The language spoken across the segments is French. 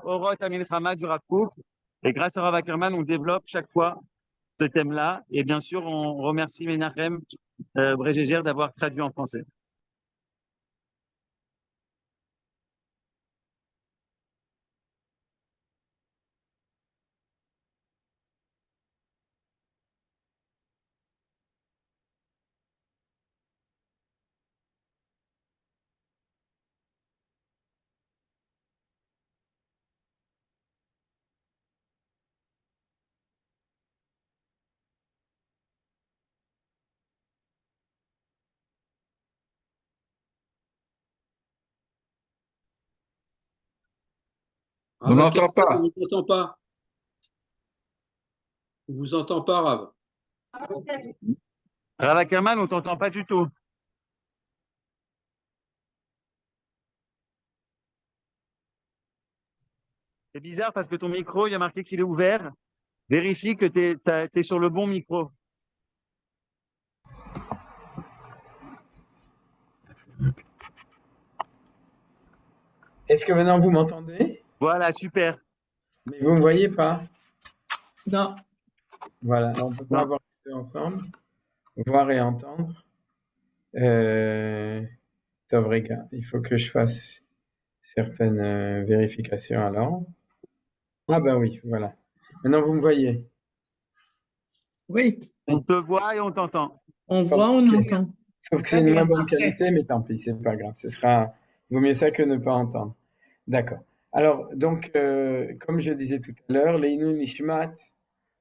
Oroth Amilchama du Rav Kook. Et grâce à Rav Ackerman, on développe chaque fois ce thème-là. Et bien sûr, on remercie Menachem Bregeger d'avoir traduit en français. On n'entend pas. On ne t'entend pas. On ne vous entend pas, Rav. Rav Ackerman, on ne t'entend pas du tout. C'est bizarre parce que ton micro, il y a marqué qu'il est ouvert. Vérifie que tu es sur le bon micro. Est-ce que maintenant vous m'entendez? Voilà, super. Mais vous ne me voyez pas? Non. Voilà, on ne peut pas avoir les deux ensemble, voir et entendre. Tov Rega, il faut que je fasse certaines vérifications alors. Ah ben oui, voilà. Maintenant vous me voyez? Oui, On te voit et on t'entend. on voit, on entend. Je trouve que c'est une moins bonne qualité, mais tant pis, c'est pas grave. Il vaut mieux ça que ne pas entendre. D'accord. Alors, donc, comme je disais tout à l'heure, Leinu Nishmat,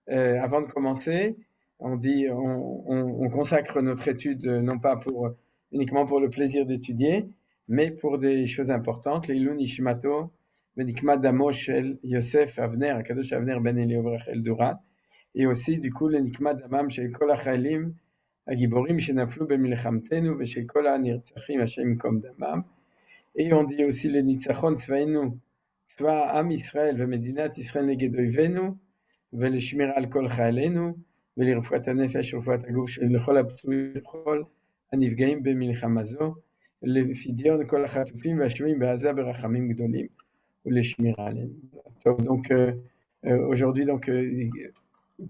avant de commencer, on consacre notre étude non pas uniquement pour le plaisir d'étudier, mais pour des choses importantes. Leinu Nishmato, Venikmat Damo Shel Yosef Avner, Akadosh Avner Ben Eliezer Rachel Durat, et aussi, du coup, le Nikmat Damam Shel Kol HaChayalim, הגיבורים שנפלו במלחמתנו ושל כל הנרצחים השם ייקום דמם. Et on dit aussi le ניצחון צבאנו, צבא עם ישראל ומדינת ישראל נגד אויבינו, ולשמירה על כל חיילינו, ולרפואת הנפש ורפואת הגוף לכל הפצועים ולכל הנפגעים במלחמה זו, לפדיון כל החטופים והשבויים בעזה ברחמים גדולים, ולשמירה עליהם. טוב, donc aujourd'hui,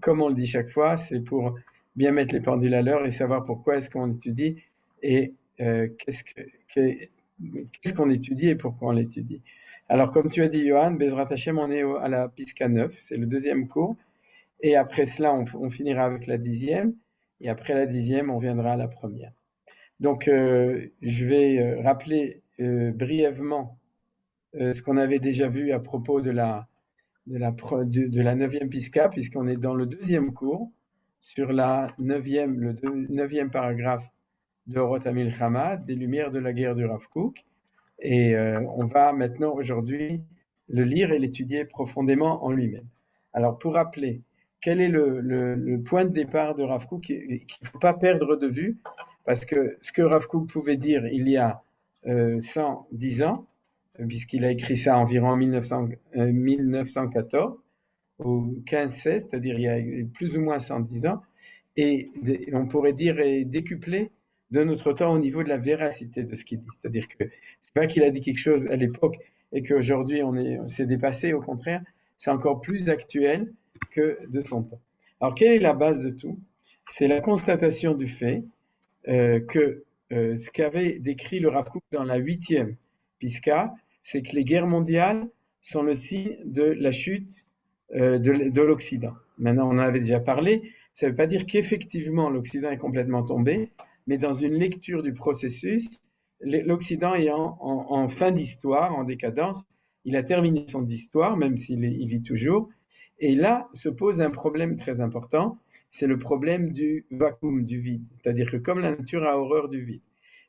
comme on le dit chaque fois, c'est pour bien mettre les pendules à l'heure et savoir pourquoi est-ce qu'on étudie et qu'est-ce qu'on étudie et pourquoi on l'étudie. Alors, comme tu as dit, Johan, Bezrat Hashem, on est à la Piska 9, c'est le deuxième cours, et après cela, on finira avec la 10e, et après la 10e, on viendra à la première. Donc, je vais rappeler brièvement ce qu'on avait déjà vu à propos de la 9e Piska, puisqu'on est dans le deuxième cours, sur le 9e paragraphe de Oroth Hamilchama, des Lumières de la guerre du Rav Kook. Et on va maintenant, aujourd'hui, le lire et l'étudier profondément en lui-même. Alors, pour rappeler, quel est le point de départ de Rav Kook qu'il ne faut pas perdre de vue, parce que ce que Rav Kook pouvait dire il y a 110 ans, puisqu'il a écrit ça environ en 1914, au 15-16, c'est-à-dire il y a plus ou moins 110 ans, et on pourrait dire est décuplé de notre temps au niveau de la véracité de ce qu'il dit. C'est-à-dire que c'est pas qu'il a dit quelque chose à l'époque et qu'aujourd'hui s'est dépassé, au contraire, c'est encore plus actuel que de son temps. Alors, quelle est la base de tout? C'est la constatation du fait que ce qu'avait décrit le Rav Kook dans la 8e Piska, c'est que les guerres mondiales sont le signe de la chute de l'Occident. Maintenant, on en avait déjà parlé, ça ne veut pas dire qu'effectivement l'Occident est complètement tombé, mais dans une lecture du processus, l'Occident est en fin d'histoire, en décadence, il a terminé son histoire, même s'il vit toujours, et là se pose un problème très important, c'est le problème du vacuum, du vide, c'est-à-dire que comme la nature a horreur du vide,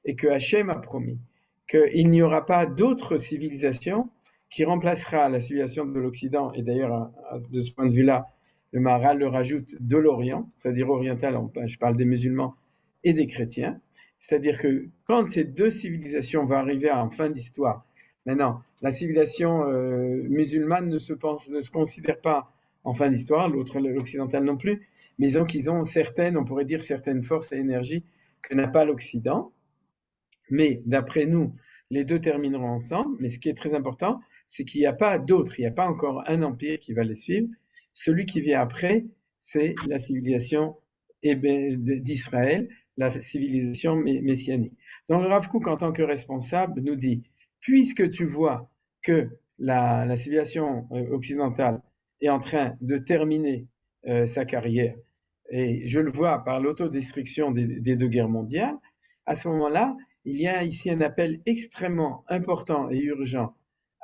et que Hachem a promis qu'il n'y aura pas d'autre civilisation qui remplacera la civilisation de l'Occident, et d'ailleurs, de ce point de vue-là, le Maharal le rajoute de l'Orient, c'est-à-dire oriental, je parle des musulmans et des chrétiens, c'est-à-dire que quand ces deux civilisations vont arriver en fin d'histoire, maintenant, la civilisation musulmane ne se considère pas en fin d'histoire, l'occidental non plus, mais ils ont certaines, on pourrait dire certaines forces et énergies que n'a pas l'Occident, mais d'après nous, les deux termineront ensemble, mais ce qui est très important, c'est qu'il n'y a pas d'autre, il n'y a pas encore un empire qui va les suivre. Celui qui vient après, c'est la civilisation d'Israël, la civilisation messianique. Donc le Rav Kook, en tant que responsable, nous dit, puisque tu vois que la civilisation occidentale est en train de terminer sa carrière, et je le vois par l'autodestruction des deux guerres mondiales, à ce moment-là, il y a ici un appel extrêmement important et urgent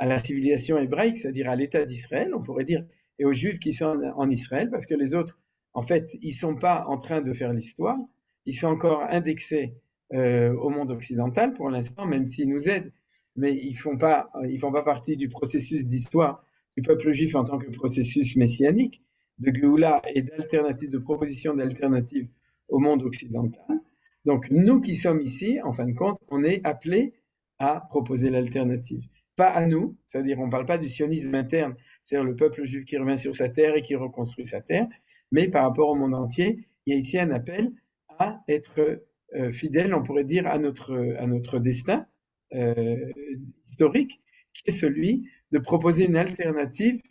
à la civilisation hébraïque, c'est-à-dire à l'État d'Israël, on pourrait dire, et aux Juifs qui sont en Israël, parce que les autres, en fait, ils ne sont pas en train de faire l'histoire, ils sont encore indexés au monde occidental pour l'instant, même s'ils nous aident, mais ils font pas partie du processus d'histoire du peuple juif en tant que processus messianique, de Géoula et d'alternative, de proposition d'alternative au monde occidental. Donc, nous qui sommes ici, en fin de compte, on est appelés à proposer l'alternative. Pas à nous, c'est-à-dire on ne parle pas du sionisme interne, c'est-à-dire le peuple juif qui revient sur sa terre et qui reconstruit sa terre, mais par rapport au monde entier, il y a ici un appel à être fidèle, on pourrait dire, à notre destin historique, qui est celui de proposer une alternative,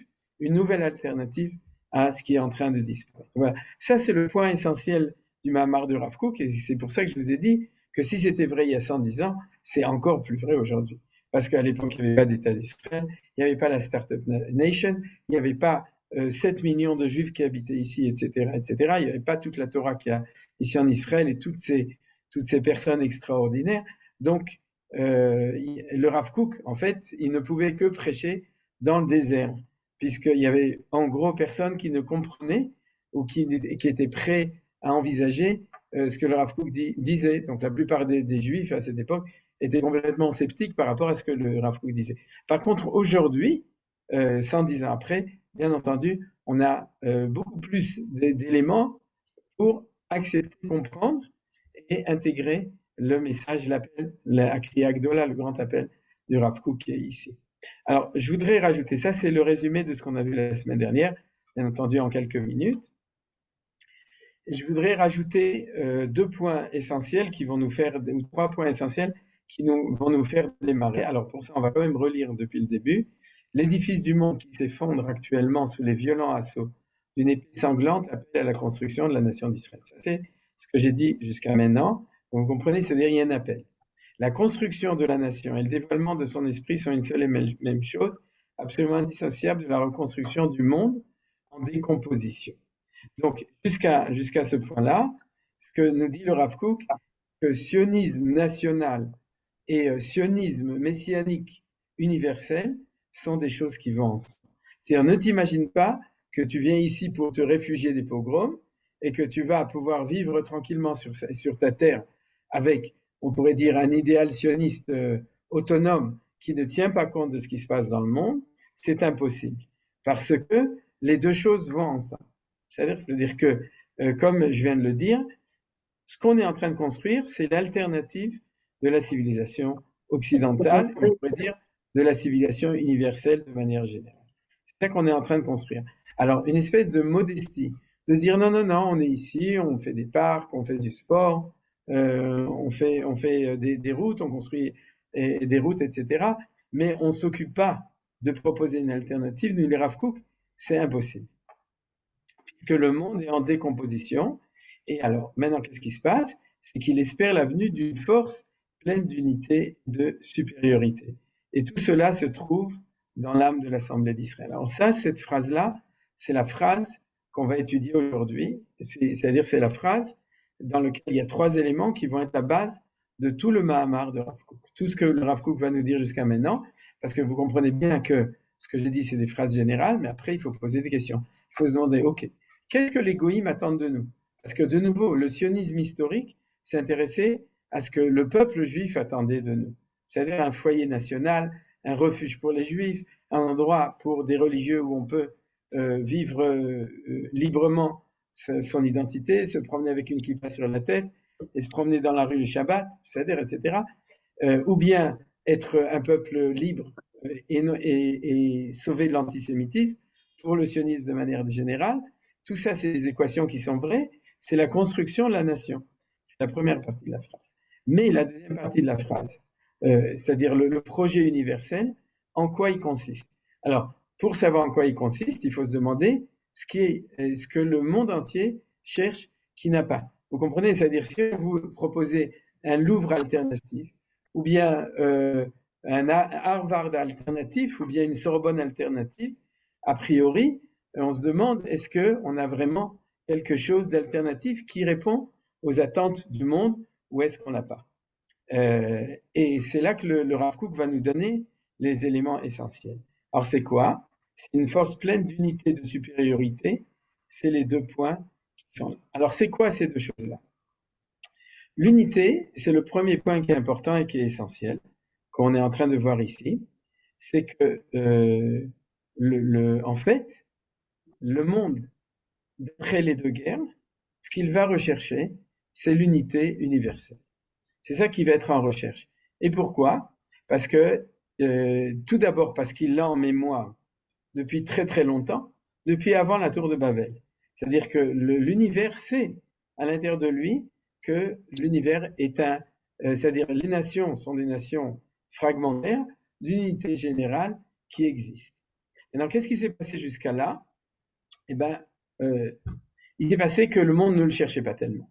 une nouvelle alternative à ce qui est en train de disparaître. Voilà. Ça, c'est le point essentiel du Mahamar de Rav Kook, et c'est pour ça que je vous ai dit que si c'était vrai il y a 110 ans, c'est encore plus vrai aujourd'hui. Parce qu'à l'époque, il n'y avait pas d'État d'Israël, il n'y avait pas la Startup Nation, il n'y avait pas 7 millions de Juifs qui habitaient ici, etc., etc. Il n'y avait pas toute la Torah qu'il y a ici en Israël et toutes ces personnes extraordinaires. Donc, le Rav Kook, en fait, il ne pouvait que prêcher dans le désert, puisqu'il y avait en gros personne qui ne comprenait ou qui était prêt à envisager ce que le Rav Kook disait. Donc la plupart des Juifs à cette époque étaient complètement sceptiques par rapport à ce que le Rav Kook disait. Par contre, aujourd'hui, 110 ans après, bien entendu, on a beaucoup plus d'éléments pour accepter, comprendre et intégrer le message, l'appel, la Kriya Gdola, le grand appel du Rav Kook qui est ici. Alors, je voudrais rajouter, ça c'est le résumé de ce qu'on a vu la semaine dernière, bien entendu en quelques minutes. Et je voudrais rajouter 2 points essentiels qui vont nous faire, ou 3 points essentiels qui vont nous faire démarrer. Alors pour ça, on va quand même relire depuis le début. L'édifice du monde qui s'effondre actuellement sous les violents assauts d'une épée sanglante appelle à la construction de la nation d'Israël. Ça, c'est ce que j'ai dit jusqu'à maintenant. Donc, vous comprenez, c'est-à-dire il y a un appel. La construction de la nation et le dévoilement de son esprit sont une seule et même chose, absolument indissociable de la reconstruction du monde en décomposition. Donc, jusqu'à ce point-là, ce que nous dit le Rav Kook, que sionisme national et sionisme messianique universel sont des choses qui vont ensemble. C'est-à-dire, ne t'imagine pas que tu viens ici pour te réfugier des pogroms et que tu vas pouvoir vivre tranquillement sur ta terre avec, on pourrait dire, un idéal sioniste autonome qui ne tient pas compte de ce qui se passe dans le monde. C'est impossible. Parce que les deux choses vont ensemble. C'est-à-dire que, comme je viens de le dire, ce qu'on est en train de construire, c'est l'alternative de la civilisation occidentale, on pourrait dire de la civilisation universelle de manière générale. C'est ça qu'on est en train de construire. Alors, une espèce de modestie, de se dire non, on est ici, on fait des parcs, on fait du sport, on fait des routes, on construit des routes, etc. Mais on ne s'occupe pas de proposer une alternative. Nous, les Rav Kook, c'est impossible. Que le monde est en décomposition. Et alors, maintenant, qu'est-ce qui se passe? C'est qu'il espère la venue d'une force pleine d'unité, de supériorité. Et tout cela se trouve dans l'âme de l'Assemblée d'Israël. Alors ça, cette phrase-là, c'est la phrase qu'on va étudier aujourd'hui. C'est-à-dire, c'est la phrase dans laquelle il y a 3 éléments qui vont être la base de tout le Mahamar de Rav Kook. Tout ce que le Rav Kook va nous dire jusqu'à maintenant, parce que vous comprenez bien que ce que j'ai dit, c'est des phrases générales, mais après, il faut poser des questions. Il faut se demander, OK, qu'est-ce que les goïms attendent de nous? Parce que de nouveau, le sionisme historique s'est intéressé à ce que le peuple juif attendait de nous. C'est-à-dire un foyer national, un refuge pour les juifs, un endroit pour des religieux où on peut vivre librement son identité, se promener avec une kippa sur la tête et se promener dans la rue le Shabbat, c'est-à-dire, etc. Ou bien être un peuple libre et sauver de l'antisémitisme pour le sionisme de manière générale. Tout ça, c'est des équations qui sont vraies. C'est la construction de la nation. C'est la première partie de la phrase. Mais la deuxième partie de la phrase, c'est-à-dire le projet universel, en quoi il consiste. Alors, pour savoir en quoi il consiste, il faut se demander ce que le monde entier cherche qui n'a pas. Vous comprenez? C'est-à-dire, si vous proposez un Louvre alternatif, ou bien un Harvard alternatif, ou bien une Sorbonne alternative, a priori, on se demande, est-ce qu'on a vraiment quelque chose d'alternatif qui répond aux attentes du monde, ou est-ce qu'on n'a pas? Et c'est là que le Rav Kook va nous donner les éléments essentiels. Alors, c'est quoi? C'est une force pleine d'unité, de supériorité. C'est les deux points qui sont là. Alors, c'est quoi ces deux choses-là? L'unité, c'est le premier point qui est important et qui est essentiel, qu'on est en train de voir ici. C'est que, en fait, le monde, d'après les deux guerres, ce qu'il va rechercher, c'est l'unité universelle. C'est ça qui va être en recherche. Et pourquoi? Parce que, tout d'abord, parce qu'il l'a en mémoire depuis très très longtemps, depuis avant la tour de Babel. C'est-à-dire que l'univers sait à l'intérieur de lui que l'univers est c'est-à-dire les nations sont des nations fragmentaires d'unité générale qui existe. Et donc, qu'est-ce qui s'est passé jusqu'à là? Eh bien, il s'est passé que le monde ne le cherchait pas tellement.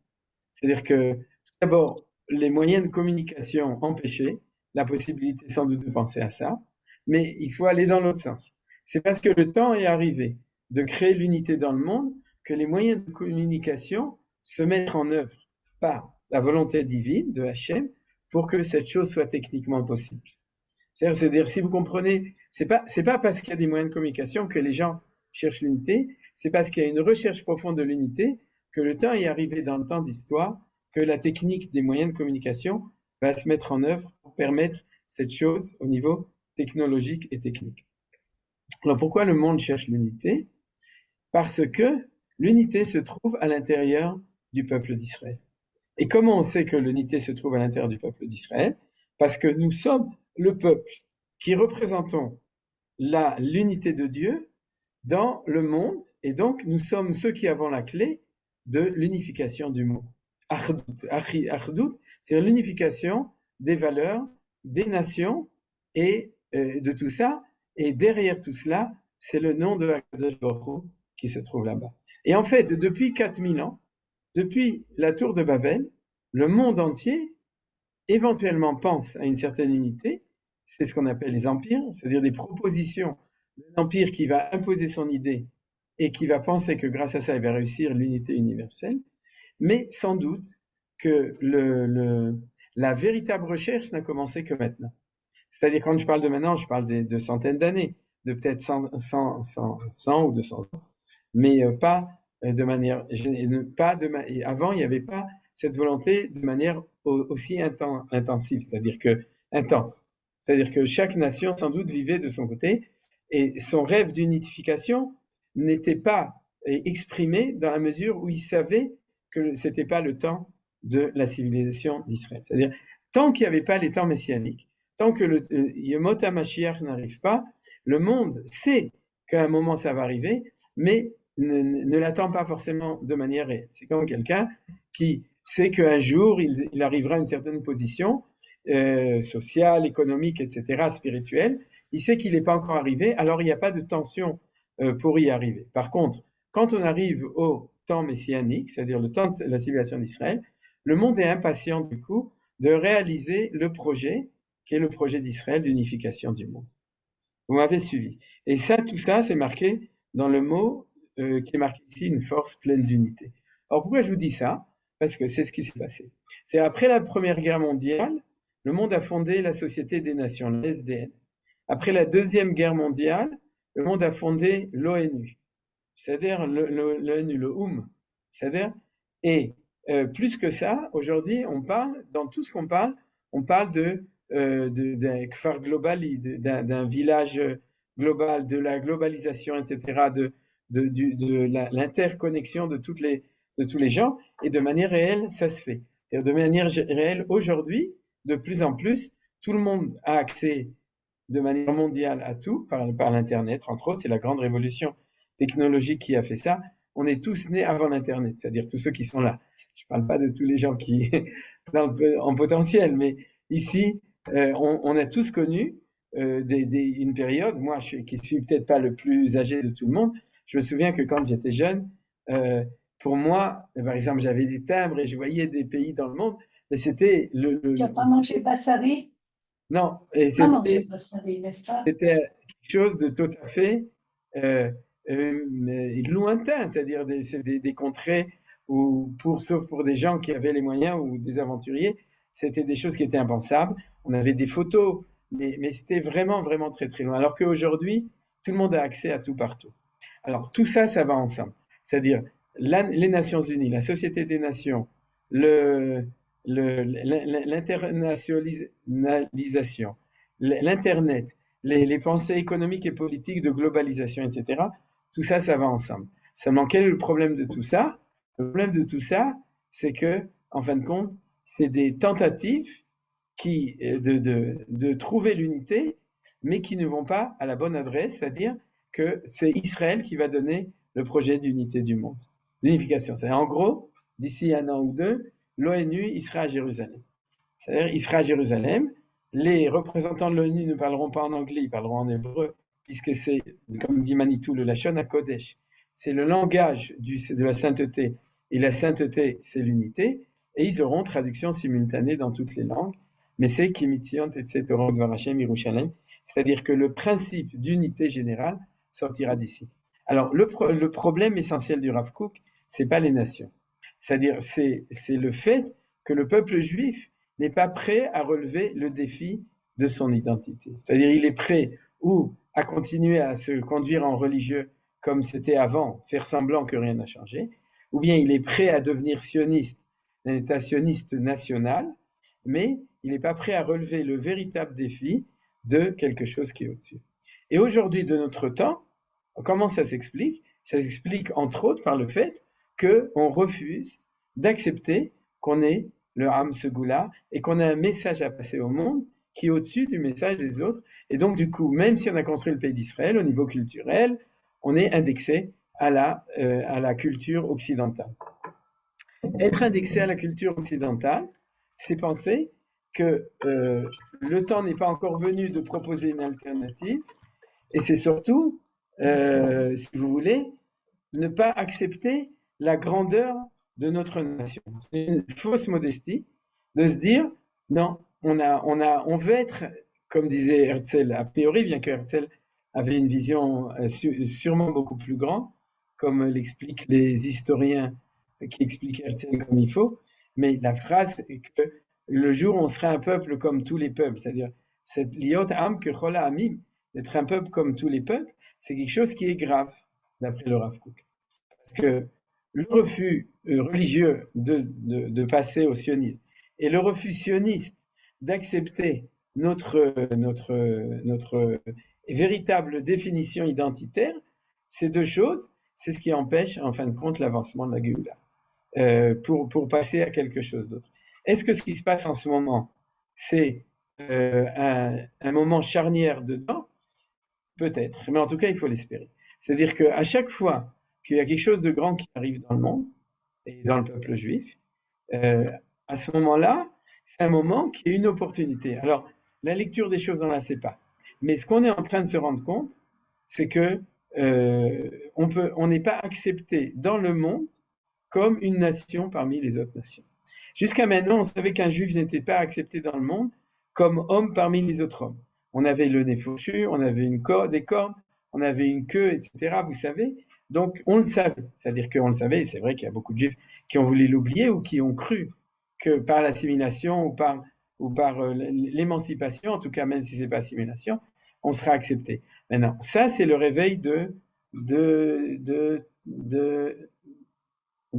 C'est-à-dire que, tout d'abord, les moyens de communication empêchaient la possibilité sans doute de penser à ça, mais il faut aller dans l'autre sens. C'est parce que le temps est arrivé de créer l'unité dans le monde que les moyens de communication se mettent en œuvre par la volonté divine de Hachem pour que cette chose soit techniquement possible. C'est-à-dire, si vous comprenez, c'est pas parce qu'il y a des moyens de communication que les gens cherchent l'unité, c'est parce qu'il y a une recherche profonde de l'unité que le temps est arrivé dans le temps d'histoire, que la technique des moyens de communication va se mettre en œuvre pour permettre cette chose au niveau technologique et technique. Alors pourquoi le monde cherche l'unité? Parce que l'unité se trouve à l'intérieur du peuple d'Israël. Et comment on sait que l'unité se trouve à l'intérieur du peuple d'Israël? Parce que nous sommes le peuple qui représentons l'unité de Dieu dans le monde, et donc nous sommes ceux qui avons la clé de l'unification du monde. Achdut, c'est l'unification des valeurs, des nations et de tout ça. Et derrière tout cela, c'est le nom de Akadosh Baruch Hu qui se trouve là-bas. Et en fait, depuis 4000 ans, depuis la tour de Babel, le monde entier éventuellement pense à une certaine unité. C'est ce qu'on appelle les empires, c'est-à-dire des propositions d'un empire qui va imposer son idée et qui va penser que grâce à ça, il va réussir l'unité universelle. Mais sans doute que la véritable recherche n'a commencé que maintenant. C'est-à-dire, quand je parle de maintenant, je parle de centaines d'années, de peut-être 100 ou 200 ans, mais pas de manière... Avant, il n'y avait pas cette volonté de manière aussi intensive, c'est-à-dire que intense. C'est-à-dire que chaque nation, sans doute, vivait de son côté, et son rêve d'unification n'était pas exprimé dans la mesure où il savait que ce n'était pas le temps de la civilisation d'Israël. C'est-à-dire, tant qu'il n'y avait pas les temps messianiques, tant que le Yemot HaMashiach n'arrive pas, le monde sait qu'à un moment ça va arriver, mais ne l'attend pas forcément de manière réelle. C'est comme quelqu'un qui sait qu'un jour il arrivera à une certaine position sociale, économique, etc., spirituelle. Il sait qu'il n'est pas encore arrivé, alors il n'y a pas de tension pour y arriver. Par contre, quand on arrive au temps messianique, c'est-à-dire le temps de la civilisation d'Israël, le monde est impatient du coup de réaliser le projet qui est le projet d'Israël d'unification du monde. Vous m'avez suivi. Et ça, tout ça, c'est marqué dans le mot qui est marqué ici, une force pleine d'unité. Alors pourquoi je vous dis ça? Parce que c'est ce qui s'est passé. C'est après la Première Guerre mondiale, le monde a fondé la Société des Nations, la SDN. Après la Deuxième Guerre mondiale, le monde a fondé l'ONU, c'est-à-dire l'ONU, le c'est-à-dire, et plus que ça, aujourd'hui, on parle, dans tout ce qu'on parle, on parle d'un kfar global, d'un village global, de la globalisation, etc., de l'interconnexion de tous les gens, et de manière réelle, ça se fait. Et de manière réelle, aujourd'hui, de plus en plus, tout le monde a accès de manière mondiale à tout, par l'Internet, entre autres, c'est la grande révolution technologique qui a fait ça. On est tous nés avant l'Internet, c'est-à-dire tous ceux qui sont là. Je ne parle pas de tous les gens qui en potentiel, mais ici, on a tous connu une période, moi qui suis peut-être pas le plus âgé de tout le monde, je me souviens que quand j'étais jeune, pour moi, par exemple, j'avais des timbres et je voyais des pays dans le monde, mais c'était Tu n'as pas mangé Bassari? non, et Pas mangé Bassari, n'est-ce pas? c'était quelque chose de tout à fait lointain, c'est-à-dire c'est des contrées où, sauf pour des gens qui avaient les moyens ou des aventuriers, c'était des choses qui étaient impensables. On avait des photos, mais c'était vraiment, vraiment très, très loin. Alors qu'aujourd'hui, tout le monde a accès à tout partout. Alors, tout ça, ça va ensemble. C'est-à-dire les Nations Unies, la Société des Nations, l'internationalisation, l'Internet, les pensées économiques et politiques de globalisation, etc. Tout ça, ça va ensemble. Seulement, quel est le problème de tout ça? Le problème de tout ça, c'est que, en fin de compte, c'est des tentatives de trouver l'unité, mais qui ne vont pas à la bonne adresse, c'est-à-dire que c'est Israël qui va donner le projet d'unité du monde, d'unification. C'est-à-dire, en gros, d'ici 1 an ou 2, l'ONU, il sera à Jérusalem. C'est-à-dire, il sera à Jérusalem. Les représentants de l'ONU ne parleront pas en anglais, ils parleront en hébreu, puisque c'est, comme dit Manitou, le Lachon HaKodesh. C'est le langage de la sainteté, et la sainteté, c'est l'unité, et ils auront traduction simultanée dans toutes les langues. Mais c'est Kimitzion Tetze Torah Dvar Hashem Yerushalem, c'est-à-dire que le principe d'unité générale sortira d'ici. Alors, le problème essentiel du Rav Kook, c'est pas les nations. C'est-à-dire, c'est le fait que le peuple juif n'est pas prêt à relever le défi de son identité. C'est-à-dire, il est prêt ou à continuer à se conduire en religieux comme c'était avant, faire semblant que rien n'a changé, ou bien il est prêt à devenir sioniste, un État sioniste national, mais il n'est pas prêt à relever le véritable défi de quelque chose qui est au-dessus. Et aujourd'hui, de notre temps, comment ça s'explique? Ça s'explique entre autres par le fait qu'on refuse d'accepter qu'on ait le Ham Segula et qu'on a un message à passer au monde qui est au-dessus du message des autres. Et donc, du coup, même si on a construit le pays d'Israël, au niveau culturel, on est indexé à la culture occidentale. Être indexé à la culture occidentale, c'est penser que le temps n'est pas encore venu de proposer une alternative, et c'est surtout, si vous voulez, ne pas accepter la grandeur de notre nation. C'est une fausse modestie de se dire, non, on veut être, comme disait Herzl, a priori, bien que Herzl avait une vision sûrement beaucoup plus grande, comme l'expliquent les historiens qui expliquent Herzl comme il faut, mais la phrase est que le jour où on sera un peuple comme tous les peuples, c'est-à-dire cette liot am que chola amim, d'être un peuple comme tous les peuples, c'est quelque chose qui est grave, d'après le Rav Kook. Parce que le refus religieux de passer au sionisme et le refus sioniste d'accepter notre véritable définition identitaire, ces deux choses, c'est ce qui empêche en fin de compte l'avancement de la Géoula pour passer à quelque chose d'autre. Est-ce que ce qui se passe en ce moment, c'est un moment charnière dedans? Peut-être, mais en tout cas, il faut l'espérer. C'est-à-dire qu'à chaque fois qu'il y a quelque chose de grand qui arrive dans le monde et dans le peuple juif, à ce moment-là, c'est un moment qui est une opportunité. Alors, la lecture des choses, on ne la sait pas. Mais ce qu'on est en train de se rendre compte, c'est que on n'est pas accepté dans le monde comme une nation parmi les autres nations. Jusqu'à maintenant, on savait qu'un juif n'était pas accepté dans le monde comme homme parmi les autres hommes. On avait le nez fauchu, on avait des cornes, on avait une queue, etc. Vous savez, donc on le savait. C'est-à-dire qu'on le savait, et c'est vrai qu'il y a beaucoup de juifs qui ont voulu l'oublier ou qui ont cru que par l'assimilation ou par l'émancipation, en tout cas même si c'est pas assimilation, on sera accepté. Maintenant, ça c'est le réveil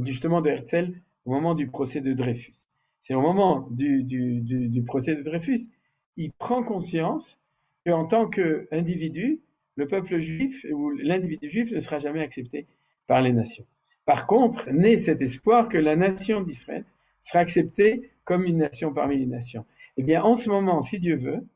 justement de Herzl au moment du procès de Dreyfus. C'est au moment du procès de Dreyfus, il prend conscience qu'en tant qu'individu, le peuple juif ou l'individu juif ne sera jamais accepté par les nations. Par contre, naît cet espoir que la nation d'Israël sera acceptée comme une nation parmi les nations. Eh bien, en ce moment, si Dieu veut,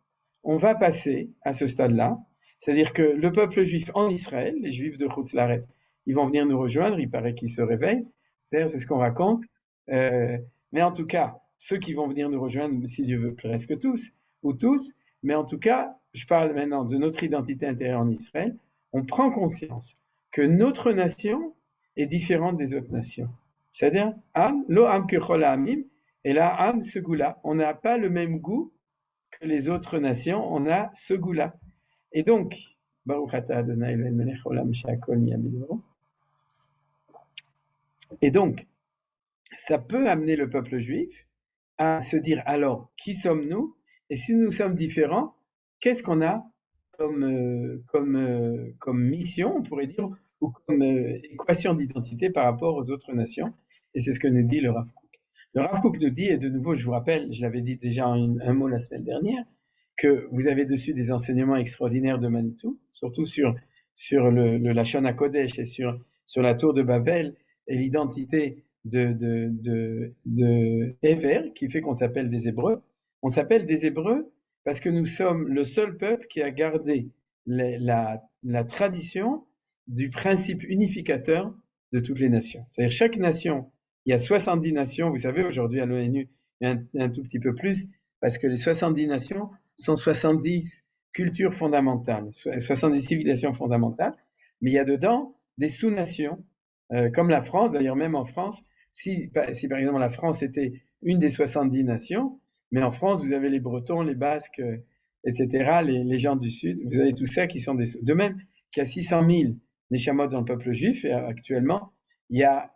on va passer à ce stade-là, c'est-à-dire que le peuple juif en Israël, les juifs de Chutz La'aretz, ils vont venir nous rejoindre, il paraît qu'ils se réveillent, c'est-à-dire c'est ce qu'on raconte, mais en tout cas, ceux qui vont venir nous rejoindre, si Dieu veut, presque tous, ou tous, mais en tout cas, je parle maintenant de notre identité intérieure en Israël, on prend conscience que notre nation est différente des autres nations. C'est-à-dire, Am, lo am kechol ha'amim, et là, Am, ce goût-là. On n'a pas le même goût que les autres nations, on a ce goût-là. Et donc, Baruch atah Adonai Eloheinu melech haolam she'akol nהיה bidvaro. Et donc, ça peut amener le peuple juif à se dire, alors, qui sommes-nous? Et si nous sommes différents, qu'est-ce qu'on a comme mission, on pourrait dire, ou comme équation d'identité par rapport aux autres nations? Et c'est ce que nous dit le Rav Kook. Le Rav Kook nous dit, et de nouveau, je vous rappelle, je l'avais dit déjà un mot la semaine dernière, que vous avez dessus des enseignements extraordinaires de Manitou, surtout sur le Lachon HaKodesh et sur la tour de Babel et l'identité de Ever, qui fait qu'on s'appelle des Hébreux. On s'appelle des Hébreux parce que nous sommes le seul peuple qui a gardé la tradition du principe unificateur de toutes les nations. C'est-à-dire chaque nation, il y a 70 nations, vous savez, aujourd'hui à l'ONU, il y a un tout petit peu plus, parce que les 70 nations sont 70 cultures fondamentales, 70 civilisations fondamentales, mais il y a dedans des sous-nations, comme la France, d'ailleurs même en France, si par exemple la France était une des 70 nations, mais en France vous avez les Bretons, les Basques, etc., les gens du Sud, vous avez tout ça qui sont des... De même qu'il y a 600 000 Neshamot dans le peuple juif, et actuellement il y a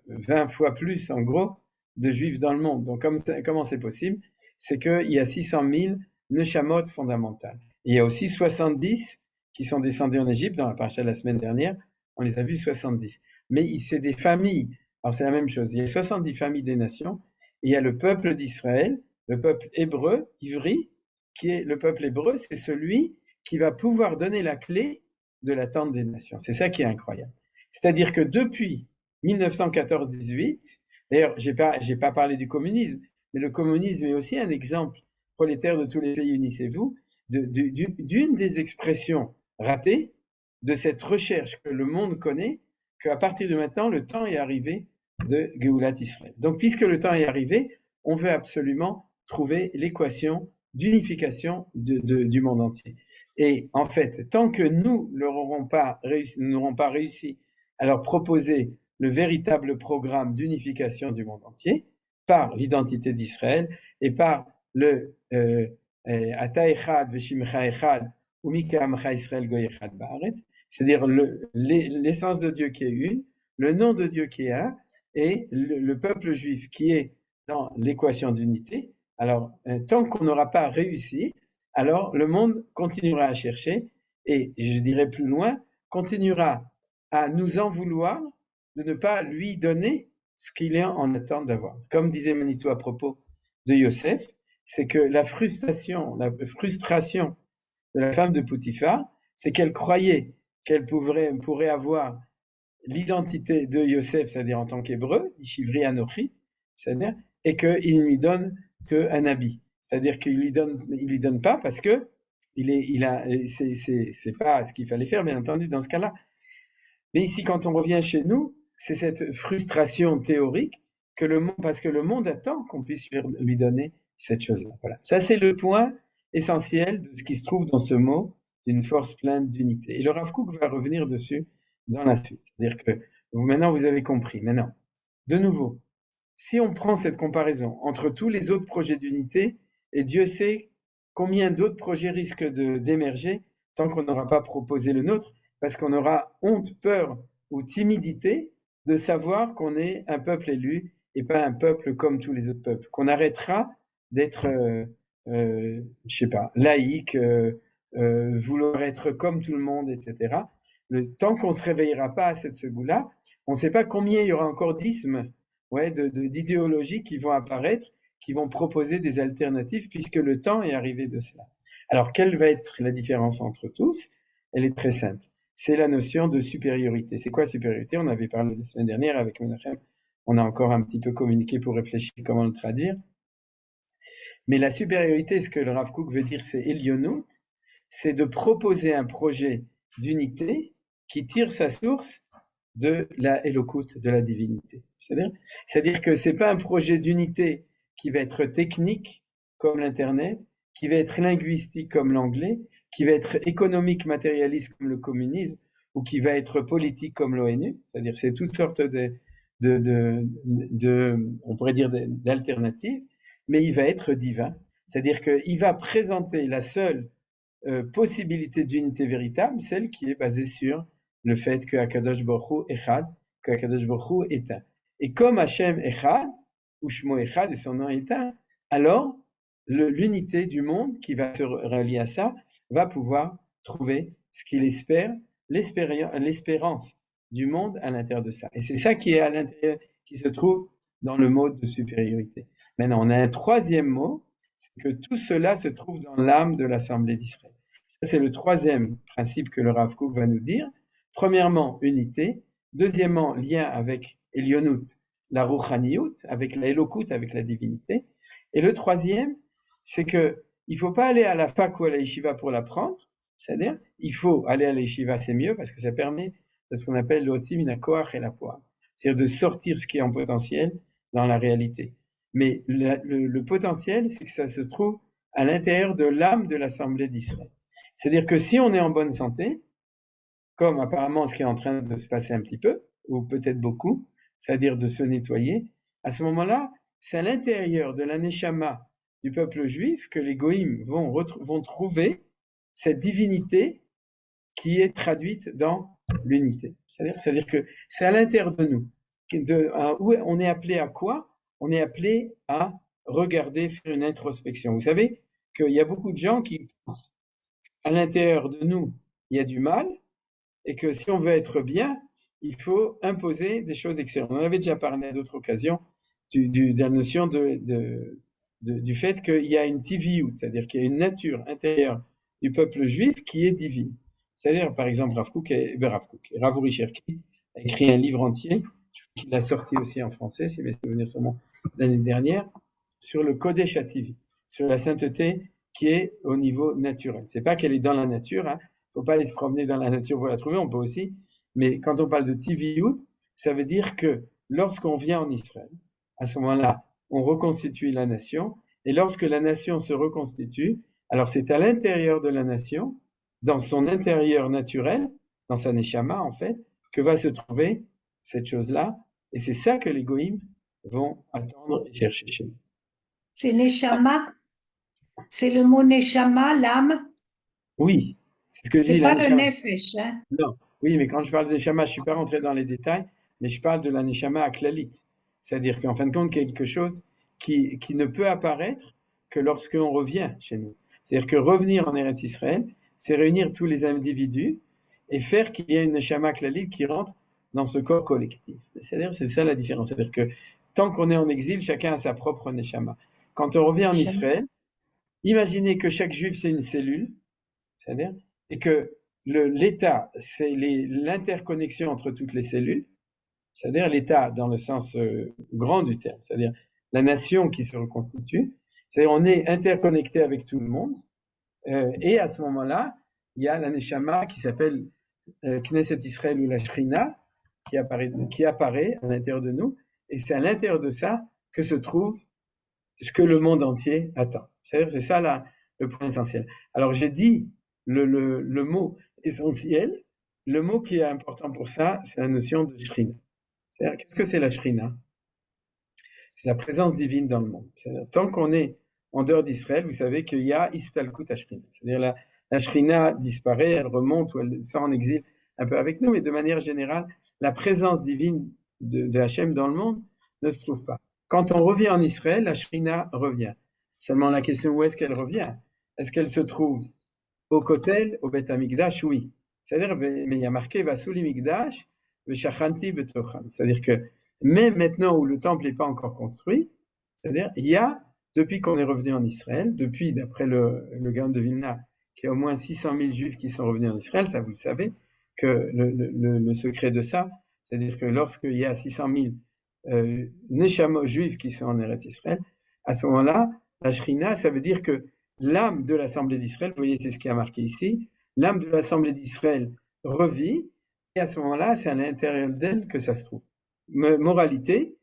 20 fois plus en gros de juifs dans le monde. Donc comment c'est possible? C'est qu'il y a 600 000 Neshamot fondamentales. Et il y a aussi 70 qui sont descendus en Égypte, dans la paracha de la semaine dernière, on les a vus 70. Mais c'est des familles, alors c'est la même chose, il y a 70 familles des nations, et il y a le peuple d'Israël, le peuple hébreu, ivri, qui est le peuple hébreu, c'est celui qui va pouvoir donner la clé de la tente des nations. C'est ça qui est incroyable. C'est-à-dire que depuis 1914-18, d'ailleurs, j'ai pas parlé du communisme, mais le communisme est aussi un exemple prolétaire de tous les pays, unissez-vous, d'une des expressions ratées de cette recherche que le monde connaît, qu'à partir de maintenant, le temps est arrivé de Geulat Israël. Donc, puisque le temps est arrivé, on veut absolument trouver l'équation d'unification du monde entier. Et en fait, tant que nous n'aurons pas réussi à leur proposer le véritable programme d'unification du monde entier, par l'identité d'Israël et par le Ata Echad Veshimcha Echad Umika Amcha Israël Goy Echad Baaretz, c'est-à-dire l'essence de Dieu qui est une, le nom de Dieu qui est un, et le peuple juif qui est dans l'équation d'unité. Alors, tant qu'on n'aura pas réussi, alors le monde continuera à chercher, et je dirais plus loin, continuera à nous en vouloir de ne pas lui donner ce qu'il est en attente d'avoir. Comme disait Manitou à propos de Yosef, c'est que la frustration de la femme de Poutifar, c'est qu'elle croyait qu'elle pourrait avoir l'identité de Yosef, c'est-à-dire en tant qu'hébreu, Ishivri Anochi, c'est-à-dire, et qu'il ne lui donne qu'un habit. C'est-à-dire qu'il lui donne pas parce que c'est pas ce qu'il fallait faire, bien entendu, dans ce cas-là. Mais ici, quand on revient chez nous, c'est cette frustration théorique parce que le monde attend qu'on puisse lui donner cette chose-là. Voilà. Ça, c'est le point essentiel de ce qui se trouve dans ce mot d'une force pleine d'unité. Et le Rav Kook va revenir dessus dans la suite. C'est-à-dire que maintenant, vous avez compris. Maintenant, de nouveau, si on prend cette comparaison entre tous les autres projets d'unité, et Dieu sait combien d'autres projets risquent d'émerger tant qu'on n'aura pas proposé le nôtre, parce qu'on aura honte, peur ou timidité de savoir qu'on est un peuple élu et pas un peuple comme tous les autres peuples, qu'on arrêtera d'être, laïque, vouloir être comme tout le monde, etc. Tant qu'on ne se réveillera pas à ce goût-là, on ne sait pas combien il y aura encore d'ismes, d'idéologies qui vont apparaître, qui vont proposer des alternatives, puisque le temps est arrivé de cela. Alors, quelle va être la différence entre tous? Elle est très simple. C'est la notion de supériorité. C'est quoi supériorité? On avait parlé la semaine dernière avec Menachem. On a encore un petit peu communiqué pour réfléchir comment le traduire. Mais la supériorité, ce que le Rav Kook veut dire, c'est Elionut, c'est de proposer un projet d'unité qui tire sa source de la Elokut, de la divinité. C'est-à-dire que c'est pas un projet d'unité qui va être technique comme l'Internet, qui va être linguistique comme l'anglais, qui va être économique, matérialiste comme le communisme, ou qui va être politique comme l'ONU, c'est-à-dire c'est toutes sortes on pourrait dire d'alternatives, mais il va être divin, c'est-à-dire qu'il va présenter la seule possibilité d'unité véritable, celle qui est basée sur le fait que Akadosh Baruch Hu Echad, que Akadosh Baruch Hu est un. Et comme Hachem Echad, ou Shmo Echad et son nom est un, alors l'unité du monde qui va se relier à ça va pouvoir trouver ce qu'il espère, l'espérance du monde à l'intérieur de ça. Et c'est ça qui est à l'intérieur, qui se trouve dans le mode de supériorité. Maintenant, on a un troisième mot, c'est que tout cela se trouve dans l'âme de l'Assemblée d'Israël. Ça, c'est le troisième principe que le Rav Kook va nous dire. Premièrement, unité. Deuxièmement, lien avec Elionut, la Rouchaniout, avec la Elokut, avec la divinité. Et le troisième, c'est que il faut pas aller à la fac ou à la yeshiva pour l'apprendre. C'est-à-dire, il faut aller à la yeshiva, c'est mieux parce que ça permet de ce qu'on appelle l'otzi min hakoach et la poire. C'est-à-dire de sortir ce qui est en potentiel dans la réalité. Mais le potentiel, c'est que ça se trouve à l'intérieur de l'âme de l'Assemblée d'Israël. C'est-à-dire que si on est en bonne santé, comme apparemment ce qui est en train de se passer un petit peu, ou peut-être beaucoup, c'est-à-dire de se nettoyer, à ce moment-là, c'est à l'intérieur de la neshama du peuple juif que les goïms vont trouver cette divinité qui est traduite dans l'unité. C'est-à-dire que c'est à l'intérieur de nous. Où on est appelé à quoi? On est appelé à regarder, faire une introspection. Vous savez qu'il y a beaucoup de gens qui pensent à l'intérieur de nous, il y a du mal, et que si on veut être bien, il faut imposer des choses extérieures. On en avait déjà parlé à d'autres occasions de la notion du fait qu'il y a une tiviout, c'est-à-dire qu'il y a une nature intérieure du peuple juif qui est divine. C'est-à-dire, par exemple, Rav Rav Uri Cherki a écrit un livre entier, il l'a sorti aussi en français, si mes souvenirs sont bons, l'année dernière, sur le Kodesh HaTivi, sur la sainteté qui est au niveau naturel. C'est pas qu'elle est dans la nature, hein. Faut pas aller se promener dans la nature pour la trouver, on peut aussi, mais quand on parle de Tiviout, ça veut dire que lorsqu'on vient en Israël, à ce moment-là, on reconstitue la nation, et lorsque la nation se reconstitue, alors c'est à l'intérieur de la nation, dans son intérieur naturel, dans sa neshama en fait, que va se trouver cette chose-là, et c'est ça que les goïms vont attendre et chercher chez nous. C'est neshama? C'est le mot neshama, l'âme? Oui, c'est ce que je dis. C'est pas le neshama. nefesh, hein? Non, oui, mais quand je parle de neshama, je ne suis pas rentré dans les détails, mais je parle de la neshama aklalit, c'est-à-dire qu'en fin de compte, quelque chose qui ne peut apparaître que lorsqu'on revient chez nous. C'est-à-dire que revenir en Eretz Israël, c'est réunir tous les individus et faire qu'il y ait une neshama aklalit qui rentre dans ce corps collectif. C'est-à-dire, c'est ça la différence. C'est-à-dire que tant qu'on est en exil, chacun a sa propre neshama. Quand on revient en Israël, imaginez que chaque juif, c'est une cellule, c'est-à-dire, et que l'état, c'est l'interconnexion entre toutes les cellules, c'est-à-dire l'état dans le sens grand du terme, c'est-à-dire la nation qui se reconstitue, c'est-à-dire on est interconnecté avec tout le monde, et à ce moment-là, il y a la neshama qui s'appelle Knesset Israël ou la Shrina, qui apparaît à l'intérieur de nous, et c'est à l'intérieur de ça que se trouve ce que le monde entier attend. C'est-à-dire, c'est ça le point essentiel. Alors, j'ai dit le mot essentiel, le mot qui est important pour ça, c'est la notion de Shrina. C'est-à-dire, qu'est-ce que c'est la Shrina? C'est la présence divine dans le monde. Tant qu'on est en dehors d'Israël, vous savez qu'il y a Istalkut Shrina. C'est-à-dire, la Shrina disparaît, elle remonte ou elle sort en exil un peu avec nous, mais de manière générale, la présence divine de Hachem dans le monde ne se trouve pas. Quand on revient en Israël, la Shrina revient. Seulement la question, où est-ce qu'elle revient? Est-ce qu'elle se trouve au Kotel, au Beth Amikdash? Oui. C'est-à-dire, mais il y a marqué Vasuli Mikdash, Veshachanti Betocham. C'est-à-dire que même maintenant où le temple n'est pas encore construit, c'est-à-dire, il y a, depuis qu'on est revenu en Israël, depuis, d'après le Gaon de Vilna, qu'il y a au moins 600 000 juifs qui sont revenus en Israël, ça vous le savez, que le secret de ça, c'est-à-dire que lorsqu'il y a 600 000 Neshama juifs qui sont en Eretz Israël, à ce moment-là, la Shrina, ça veut dire que l'âme de l'Assemblée d'Israël, vous voyez, c'est ce qui est marqué ici, l'âme de l'Assemblée d'Israël revit, et à ce moment-là, c'est à l'intérieur d'elle que ça se trouve. Moralité,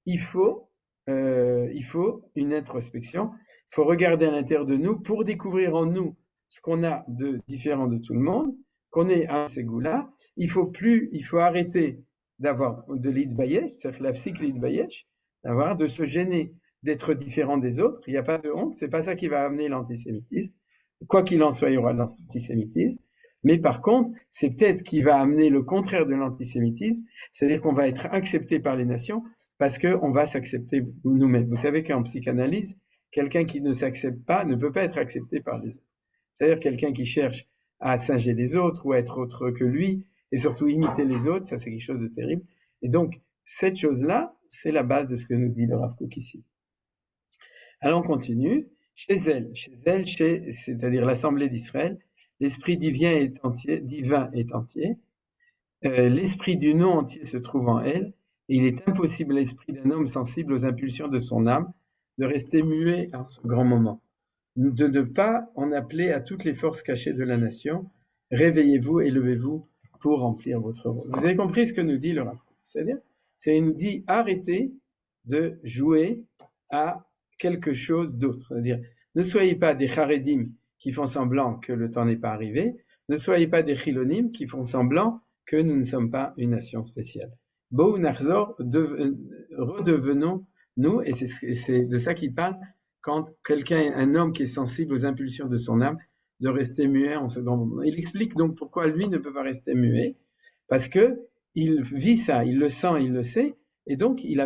il faut une introspection, il faut regarder à l'intérieur de nous pour découvrir en nous ce qu'on a de différent de tout le monde, qu'on est un ségoula, il faut arrêter d'avoir de l'idbayesh, c'est-à-dire l'afsik l'idbayesh, de se gêner d'être différent des autres. Il n'y a pas de honte, c'est pas ça qui va amener l'antisémitisme. Quoi qu'il en soit, il y aura de l'antisémitisme. Mais par contre, c'est peut-être qui va amener le contraire de l'antisémitisme, c'est-à-dire qu'on va être accepté par les nations parce qu'on va s'accepter nous-mêmes. Vous savez qu'en psychanalyse, quelqu'un qui ne s'accepte pas ne peut pas être accepté par les autres. C'est-à-dire quelqu'un qui cherche à singer les autres ou à être autre que lui et surtout imiter les autres, ça c'est quelque chose de terrible. Et donc, cette chose-là, c'est la base de ce que nous dit le Rav Kook ici. Alors on continue. Chez elle, c'est-à-dire l'Assemblée d'Israël, l'esprit divin est entier, l'esprit du nom entier se trouve en elle, et il est impossible à l'esprit d'un homme sensible aux impulsions de son âme de rester muet en ce grand moment, de ne pas en appeler à toutes les forces cachées de la nation. Réveillez-vous et levez-vous pour remplir votre rôle. Vous avez compris ce que nous dit le Rav Kook, c'est-à-dire, il nous dit arrêtez de jouer à quelque chose d'autre, c'est-à-dire ne soyez pas des charedim qui font semblant que le temps n'est pas arrivé, ne soyez pas des chilonim qui font semblant que nous ne sommes pas une nation spéciale. Bo Narzor, redevenons-nous, et c'est de ça qu'il parle quand quelqu'un, un homme qui est sensible aux impulsions de son âme, de rester muet en ce grand moment. Il explique donc pourquoi lui ne peut pas rester muet, parce que il vit ça, il le sent, il le sait, et donc il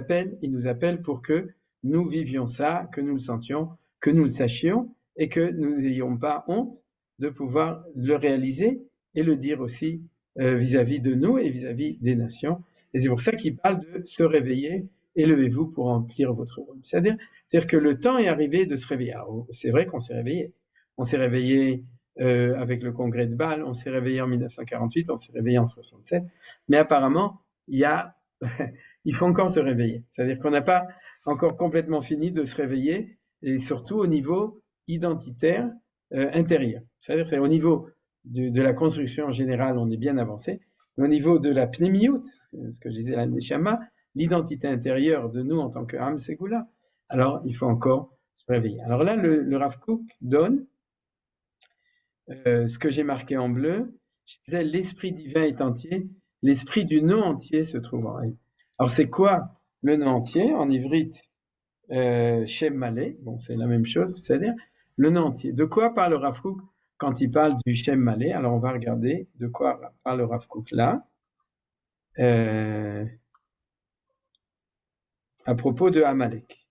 nous appelle pour que nous vivions ça, que nous le sentions, que nous le sachions, et que nous n'ayons pas honte de pouvoir le réaliser et le dire aussi vis-à-vis de nous et vis-à-vis des nations. Et c'est pour ça qu'il parle de se réveiller et levez-vous pour remplir votre rôle. C'est-à-dire que le temps est arrivé de se réveiller. Alors, c'est vrai qu'on s'est réveillé. On s'est réveillé avec le congrès de Bâle, on s'est réveillé en 1948, on s'est réveillé en 67, mais apparemment, il faut encore se réveiller. C'est-à-dire qu'on n'a pas encore complètement fini de se réveiller, et surtout au niveau identitaire intérieur. C'est-à-dire au niveau de la construction générale, on est bien avancé, mais au niveau de la pnémiout, ce que je disais, la neshama, l'identité intérieure de nous en tant que âme ségoula, alors il faut encore se réveiller. Alors là, le Rav Kook donne ce que j'ai marqué en bleu. Je disais, l'esprit divin est entier, l'esprit du nom entier se trouve en elle. Alors c'est quoi le nom entier? En ivrite, Shem Malé, bon c'est la même chose, c'est-à-dire le nom entier. De quoi parle le Rav Kook quand il parle du Shem Malé? Alors on va regarder de quoi parle le Rav Kook là. À propos de Amalek.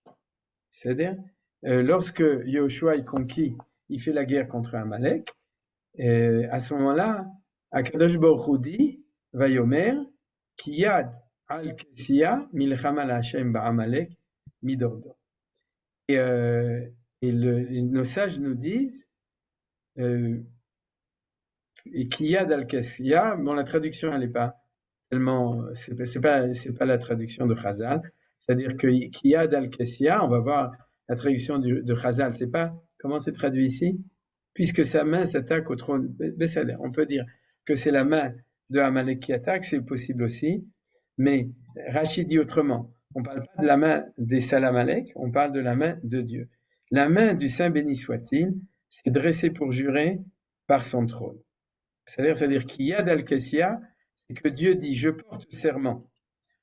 C'est-à-dire, lorsque Yoshua est conquis, il fait la guerre contre Amalek, à ce moment-là, Akadosh Baruch Hu dit, Vayomer, Kiyad al-Kesiya, Milchama la-Hashem ba-Amalek, Midordo. Et nos sages nous disent, et Kiyad al-Kesiya, bon, la traduction, elle n'est pas tellement, c'est pas la traduction de Chazal, c'est-à-dire que Kiyad al-Kesiya, on va voir la traduction de Chazal, c'est pas, comment c'est traduit ici? Puisque sa main s'attaque au trône, on peut dire que c'est la main de Amalek qui attaque, c'est possible aussi, mais Rachid dit autrement, on ne parle pas de la main des Salamalek, on parle de la main de Dieu. La main du Saint béni soit-il, c'est dressée pour jurer par son trône. C'est-à-dire Kiyad al-Kesiya, c'est que Dieu dit, je porte serment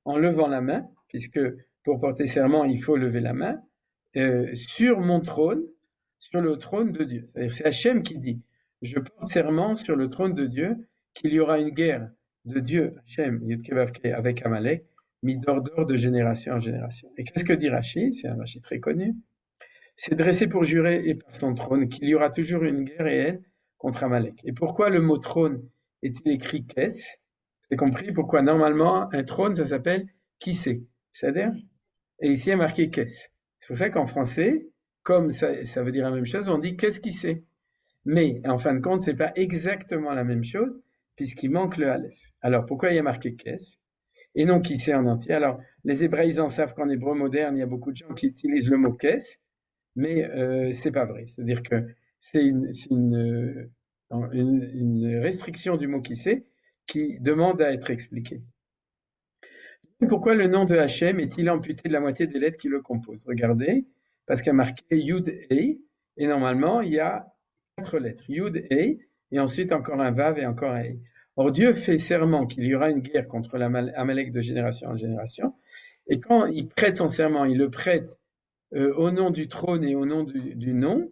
en levant la main, puisque pour porter serment, il faut lever la main, sur mon trône, sur le trône de Dieu. C'est-à-dire c'est Hachem qui dit, je porte serment sur le trône de Dieu, qu'il y aura une guerre de Dieu, Hachem, avec Amalek, mis d'ordre de génération en génération. Et qu'est-ce que dit Rachid? C'est un Rachid très connu. C'est dressé pour jurer et par son trône qu'il y aura toujours une guerre réelle contre Amalek. Et pourquoi le mot trône est-il écrit Kes? C'est compris pourquoi normalement un trône ça s'appelle qui c'est, c'est-à-dire, et ici il y a marqué Kes. C'est pour ça qu'en français, comme ça veut dire la même chose, on dit qu'est-ce qui c'est. Mais en fin de compte, c'est pas exactement la même chose puisqu'il manque le Aleph. Alors pourquoi il y a marqué Kes et non qui c'est en entier? Alors les Hébraïsants savent qu'en hébreu moderne, il y a beaucoup de gens qui utilisent le mot Kes, mais c'est pas vrai. C'est-à-dire que c'est une restriction du mot qui c'est qui demande à être expliqué. Pourquoi le nom de Hachem est-il amputé de la moitié des lettres qui le composent? Regardez, parce qu'il y a marqué Yud Ei, et normalement il y a 4 lettres, Yud, Hey, et ensuite encore un Vav et encore un Hey. Or, Dieu fait serment qu'il y aura une guerre contre l'Amalek de génération en génération, et quand il prête son serment, il le prête au nom du trône et au nom du nom,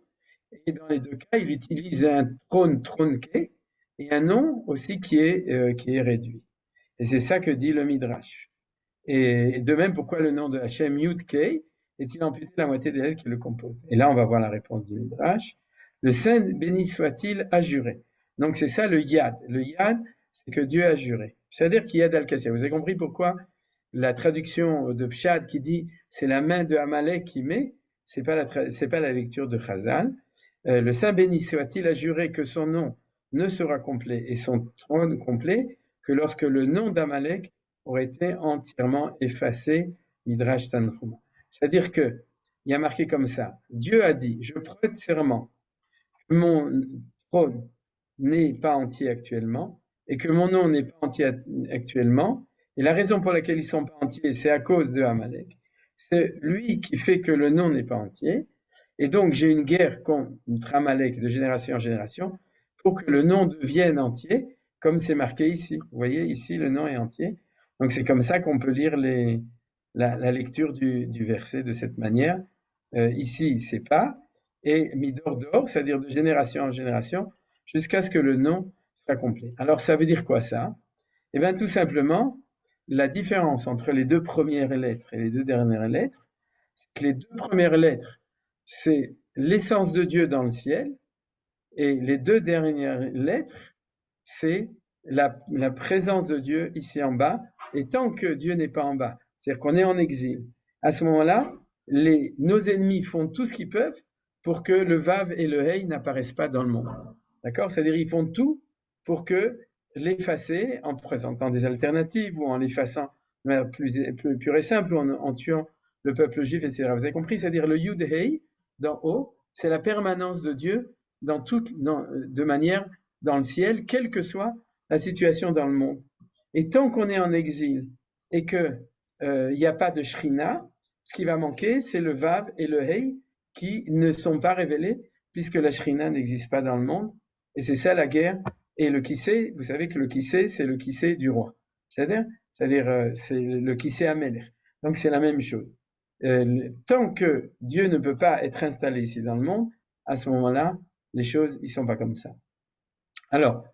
et dans les deux cas, il utilise un trône tronqué, et un nom aussi qui est réduit. Et c'est ça que dit le Midrash. Et de même, pourquoi le nom de Hachem, Yud-Kei, est-il amputé de la moitié des lettres qui le composent? Et là, on va voir la réponse du Midrash. Le Saint béni soit-il a juré. Donc c'est ça le Yad. Le Yad, c'est que Dieu a juré. C'est-à-dire qu'il y a d'Al-Kassia. Vous avez compris pourquoi la traduction de Pshad qui dit c'est la main de Amalek qui met, c'est pas la lecture de Chazal. Le Saint béni soit-il a juré que son nom ne sera complet et son trône complet que lorsque le nom d'Amalek aurait été entièrement effacé, Midrash Tanchuma. C'est-à-dire que il y a marqué comme ça, Dieu a dit, je prête serment que mon trône n'est pas entier actuellement et que mon nom n'est pas entier actuellement, et la raison pour laquelle ils sont pas entiers, c'est à cause de Amalek. C'est lui qui fait que le nom n'est pas entier, et donc j'ai une guerre contre Amalek de génération en génération pour que le nom devienne entier, comme c'est marqué ici. Vous voyez, ici le nom est entier. Donc c'est comme ça qu'on peut lire la lecture du verset de cette manière. Ici, c'est pas, et midor dor, c'est-à-dire de génération en génération, jusqu'à ce que le nom soit complet. Alors ça veut dire quoi ça? Eh bien tout simplement, la différence entre les deux premières lettres et les deux dernières lettres, c'est que les deux premières lettres, c'est l'essence de Dieu dans le ciel, et les deux dernières lettres, c'est la présence de Dieu ici en bas, et tant que Dieu n'est pas en bas, c'est-à-dire qu'on est en exil, à ce moment-là, nos ennemis font tout ce qu'ils peuvent pour que le Vav et le Hey n'apparaissent pas dans le monde. D'accord? C'est-à-dire ils font tout pour que l'effacer en présentant des alternatives ou en l'effaçant de manière plus pure et simple ou en tuant le peuple juif, etc. Vous avez compris? C'est-à-dire le Yud Hey d'en haut, c'est la permanence de Dieu de manière dans le ciel, quelle que soit la situation dans le monde. Et tant qu'on est en exil et que il n'y a pas de Shrina, ce qui va manquer, c'est le Vav et le Hey qui ne sont pas révélés puisque la Shrina n'existe pas dans le monde. Et c'est ça la guerre. Et le Kissé, vous savez que le Kissé, c'est le Kissé du roi. C'est-à-dire c'est le Kissé Amelech. Donc c'est la même chose. Tant que Dieu ne peut pas être installé ici dans le monde, à ce moment-là, les choses, ils sont pas comme ça. Alors,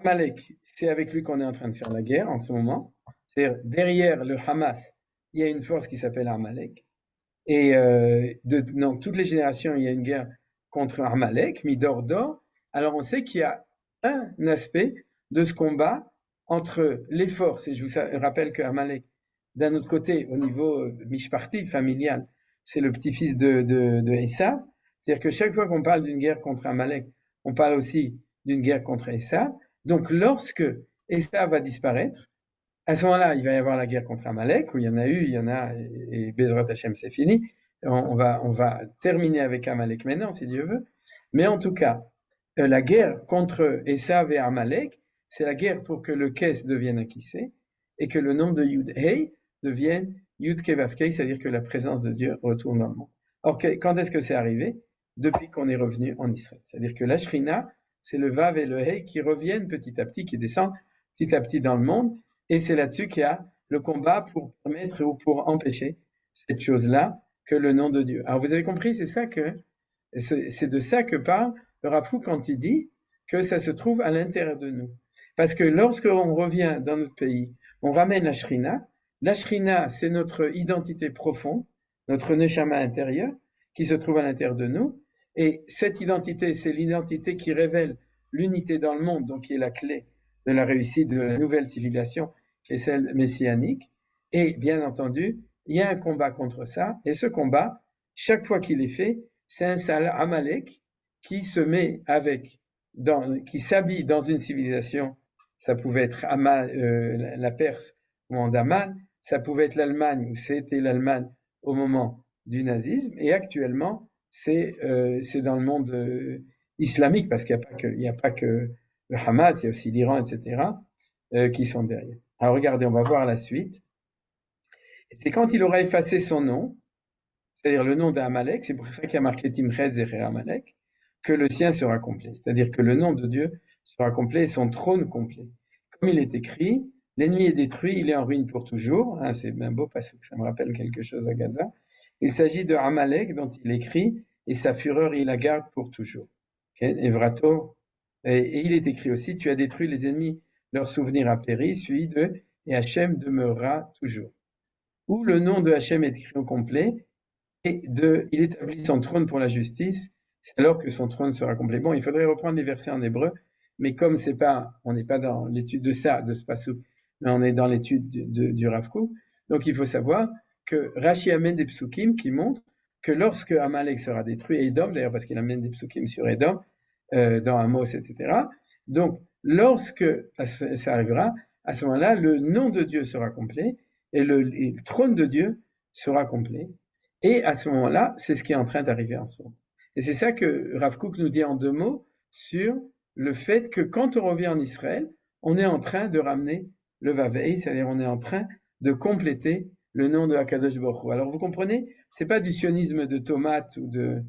Amalek, c'est avec lui qu'on est en train de faire la guerre en ce moment. C'est-à-dire, derrière le Hamas, il y a une force qui s'appelle Amalek. Et dans toutes les générations, il y a une guerre contre Amalek, Midor Dor. Alors, on sait qu'il y a un aspect de ce combat entre les forces, et je vous rappelle que Amalek, d'un autre côté, au niveau mishparti, familial, c'est le petit-fils de Esav. C'est-à-dire que chaque fois qu'on parle d'une guerre contre Amalek, on parle aussi d'une guerre contre Esav. Donc, lorsque Esav va disparaître, à ce moment-là, il va y avoir la guerre contre Amalek, où il y en a eu, il y en a, et Bezrat Hashem, c'est fini. On va terminer avec Amalek maintenant, si Dieu veut. Mais en tout cas, la guerre contre Esav et Amalek, c'est la guerre pour que le Kes devienne un Kissé, et que le nom de Yud Hey devienne Yud Kevav Kei, c'est-à-dire que la présence de Dieu retourne dans le monde. Or, quand est-ce que c'est arrivé? Depuis qu'on est revenu en Israël. C'est-à-dire que la Shrina, c'est le Vav et le Hey qui reviennent petit à petit, qui descendent petit à petit dans le monde, et c'est là-dessus qu'il y a le combat pour permettre ou pour empêcher cette chose-là que le nom de Dieu. Alors vous avez compris, c'est de ça que parle le Rav Kook quand il dit que ça se trouve à l'intérieur de nous. Parce que lorsqu'on revient dans notre pays, on ramène la Shrina. La Shrina, c'est notre identité profonde, notre neshama intérieur, qui se trouve à l'intérieur de nous. Et cette identité, c'est l'identité qui révèle l'unité dans le monde, donc qui est la clé de la réussite de la nouvelle civilisation, qui est celle messianique. Et bien entendu, il y a un combat contre ça. Et ce combat, chaque fois qu'il est fait, c'est un sale Amalek qui se met qui s'habille dans une civilisation. Ça pouvait être la Perse au moment d'Aman, ça pouvait être l'Allemagne, ou c'était l'Allemagne au moment du nazisme, et actuellement, c'est dans le monde islamique, parce qu'il n'y a pas que le Hamas, il y a aussi l'Iran, etc., qui sont derrière. Alors regardez, on va voir la suite. C'est quand il aura effacé son nom, c'est-à-dire le nom d'Amalek, c'est pour ça qu'il y a marqué Timchet Zecher Amalek, que le sien sera complet. C'est-à-dire que le nom de Dieu sera complet et son trône complet. Comme il est écrit, l'ennemi est détruit, il est en ruine pour toujours. Hein, c'est un beau passage, ça me rappelle quelque chose à Gaza. Il s'agit de Amalek dont il écrit, et sa fureur, il la garde pour toujours. Evrato. Et il est écrit aussi, tu as détruit les ennemis, leur souvenir a péri, suivi de, et Hachem demeurera toujours. Où le nom de Hachem est écrit au complet, et il établit son trône pour la justice, c'est alors que son trône sera complet. Bon, il faudrait reprendre les versets en hébreu, mais comme on n'est pas dans l'étude de ce passage, mais on est dans l'étude du Rav Kook, donc il faut savoir que Rashi amène des psukim qui montrent que lorsque Amalek sera détruit, et Edom, d'ailleurs parce qu'il amène des psukim sur Edom, dans Amos, etc. Donc, lorsque ça arrivera, à ce moment-là, le nom de Dieu sera complet, et le trône de Dieu sera complet. Et à ce moment-là, c'est ce qui est en train d'arriver en ce moment. Et c'est ça que Rav Kook nous dit en 2 mots sur le fait que quand on revient en Israël, on est en train de ramener le Vavei, c'est-à-dire on est en train de compléter le nom de Hakadosh Baruch Hu. Alors vous comprenez, c'est pas du sionisme de tomates ou de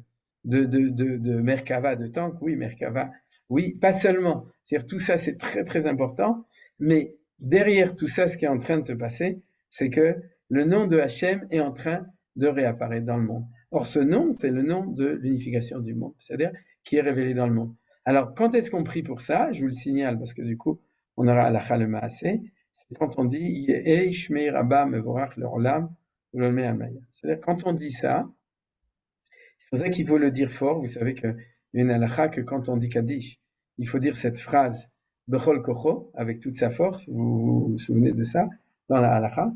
Merkava, de tank, oui, Merkava, oui, pas seulement. C'est-à-dire tout ça, c'est très très important, mais derrière tout ça, ce qui est en train de se passer, c'est que le nom de Hachem est en train de réapparaître dans le monde. Or, ce nom, c'est le nom de l'unification du monde, c'est-à-dire qui est révélé dans le monde. Alors, quand est-ce qu'on prie pour ça? Je vous le signale, parce que du coup, on aura halakha le maaseh, c'est quand on dit Yehei Shmei Rabba Mevorach Le'olam Ulolmei Almaya. C'est-à-dire, quand on dit ça, c'est pour ça qu'il faut le dire fort. Vous savez qu'il y a une halakha que quand on dit Kaddish, il faut dire cette phrase Bechol Kocho, avec toute sa force. Vous vous souvenez de ça dans la halakha?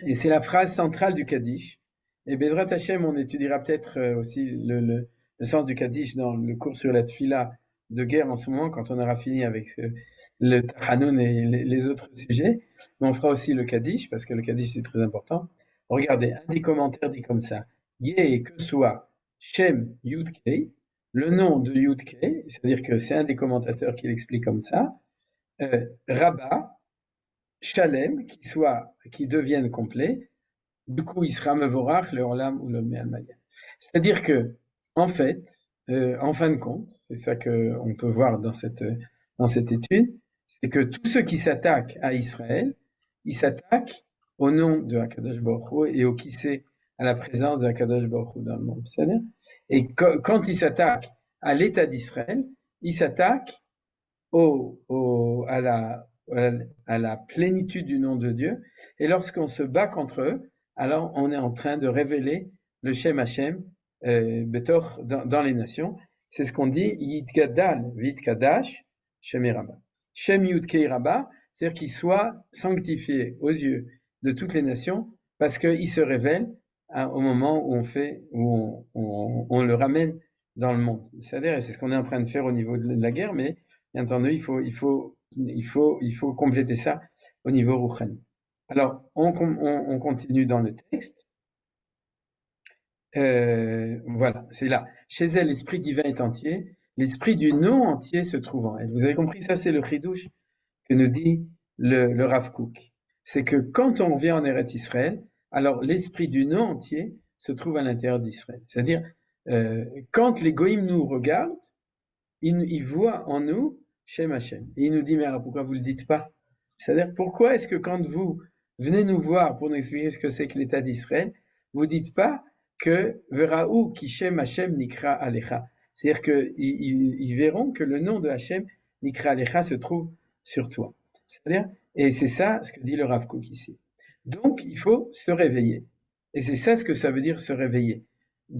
Et c'est la phrase centrale du Kaddish. Et Bezrat Hashem, on étudiera peut-être aussi le sens du Kaddish dans le cours sur la Tfila de guerre en ce moment, quand on aura fini avec le Tachanoun et les autres sujets. Mais on fera aussi le Kaddish, parce que le Kaddish c'est très important. Regardez, un des commentaires dit comme ça. Yeh, que soit Shem Yudkei, le nom de Yudkei, c'est-à-dire que c'est un des qui l'explique comme ça. Rabba, Shalem, qui deviennent complets, du coup, il sera mevorach, le olam ou le me'almaya. C'est-à-dire que, en fait, en fin de compte, c'est ça qu'on peut voir dans cette étude, c'est que tous ceux qui s'attaquent à Israël, ils s'attaquent au nom de Hakadosh Baruch Hu et au qui c'est à la présence de Hakadosh Baruch Hu dans le monde. C'est-à-dire, et quand ils s'attaquent à l'État d'Israël, ils s'attaquent à la plénitude du nom de Dieu. Et lorsqu'on se bat contre eux, alors on est en train de révéler le Shem Hashem Betor dans les nations. C'est ce qu'on dit Yitgadal Vitkadash Shem Rabba. Shem Yudkei Rabba, c'est-à-dire qu'il soit sanctifié aux yeux de toutes les nations parce qu'il se révèle au moment où on le ramène dans le monde. C'est-à-dire, et c'est ce qu'on est en train de faire au niveau de la guerre, mais bien entendu, il faut compléter ça au niveau rouchani. Alors, on continue dans le texte. Voilà, c'est là. Chez elle, l'esprit divin est entier. L'esprit du nom entier se trouve en elle. Vous avez compris, ça c'est le chidouche que nous dit le Rav Kook. C'est que quand on vient en Eretz Israël, alors l'esprit du nom entier se trouve à l'intérieur d'Israël. C'est-à-dire, quand les goïms nous regardent, ils voient en nous Shem Hashem. Et il nous dit, mais alors pourquoi vous ne le dites pas? C'est-à-dire, pourquoi est-ce que quand vous venez nous voir pour nous expliquer ce que c'est que l'État d'Israël, vous ne dites pas que Veraou ki Shem Hashem nikra alecha. C'est-à-dire qu'ils verront que le nom de Hashem nikra alecha se trouve sur toi. C'est-à-dire, et c'est ça ce que dit le Rav Kook ici. Donc, il faut se réveiller. Et c'est ça ce que ça veut dire se réveiller.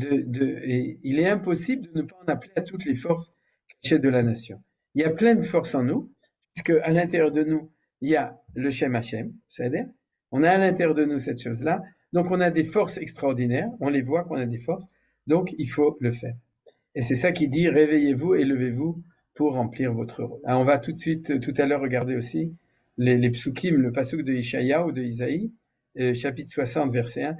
Et il est impossible de ne pas en appeler à toutes les forces cachées de la nation. Il y a plein de forces en nous, puisque à l'intérieur de nous, il y a le Shem Hashem, c'est-à-dire, on a à l'intérieur de nous cette chose-là, donc on a des forces extraordinaires, on les voit qu'on a des forces, donc il faut le faire. Et c'est ça qui dit, réveillez-vous et levez-vous pour remplir votre rôle. Alors on va tout à l'heure regarder aussi les psukim, le pasuk de Ishaïa ou de Isaïe, chapitre 60, verset 1,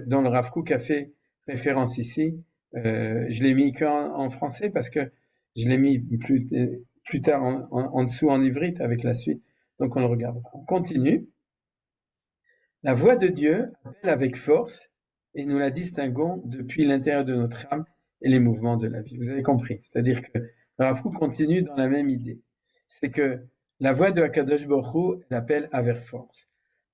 dont le Rav Kook a fait référence ici. Je l'ai mis qu'en français parce que je l'ai mis plus tard en dessous en ivrite avec la suite. Donc on le regarde. On continue. La voix de Dieu appelle avec force et nous la distinguons depuis l'intérieur de notre âme et les mouvements de la vie. Vous avez compris. C'est-à-dire que Rav Kook continue dans la même idée. C'est que la voix de Akadosh Baruch Hu, elle appelle avec force.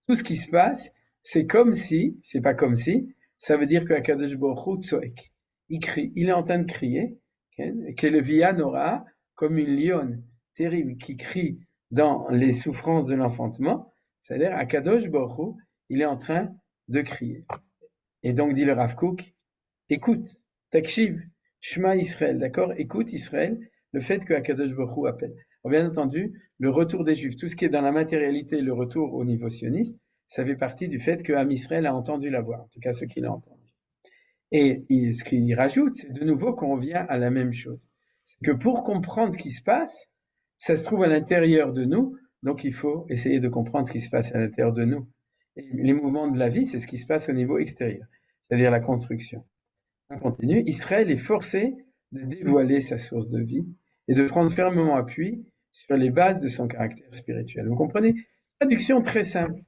Tout ce qui se passe, c'est comme si, c'est pas comme si, ça veut dire que Akadosh Baruch Hu tsoek. Il crie, il est en train de crier, que le via Nora, comme une lionne terrible qui crie dans les souffrances de l'enfantement, c'est-à-dire Akadosh Baruch Hu, il est en train de crier. Et donc dit le Rav Kook, écoute, takshiv, Shema Israël, d'accord? Écoute Israël, le fait que Akadosh Baruch Hu appelle. Alors, bien entendu, le retour des Juifs, tout ce qui est dans la matérialité, le retour au niveau sioniste, ça fait partie du fait que Am Israël a entendu la voix, en tout cas ceux qui l'ont entendu. Et ce qu'il rajoute, c'est de nouveau qu'on revient à la même chose. C'est que pour comprendre ce qui se passe, ça se trouve à l'intérieur de nous, donc il faut essayer de comprendre ce qui se passe à l'intérieur de nous. Et les mouvements de la vie, c'est ce qui se passe au niveau extérieur, c'est-à-dire la construction. On continue. Israël est forcé de dévoiler sa source de vie et de prendre fermement appui sur les bases de son caractère spirituel. Vous comprenez? Traduction très simple.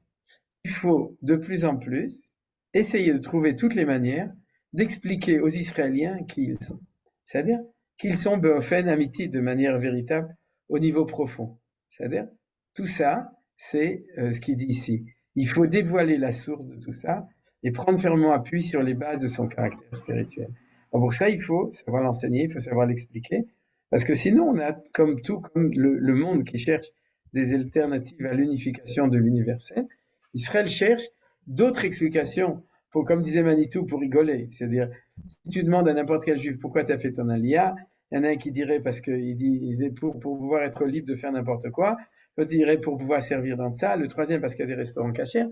Il faut de plus en plus essayer de trouver toutes les manières d'expliquer aux Israéliens qui ils sont. C'est-à-dire qu'ils sont Beofen Amiti de manière véritable au niveau profond. C'est-à-dire, tout ça, c'est ce qu'il dit ici. Il faut dévoiler la source de tout ça et prendre fermement appui sur les bases de son caractère spirituel. Alors pour ça, il faut savoir l'enseigner, il faut savoir l'expliquer, parce que sinon, on a comme le monde qui cherche des alternatives à l'unification de l'universel, Israël cherche d'autres explications, comme disait Manitou, pour rigoler. C'est-à-dire, si tu demandes à n'importe quel juif pourquoi tu as fait ton alia, il y en a un qui dirait parce qu'il dit pour pouvoir être libre de faire n'importe quoi, l'autre dirait pour pouvoir servir dans ça, le troisième parce qu'il y a des restaurants cachers,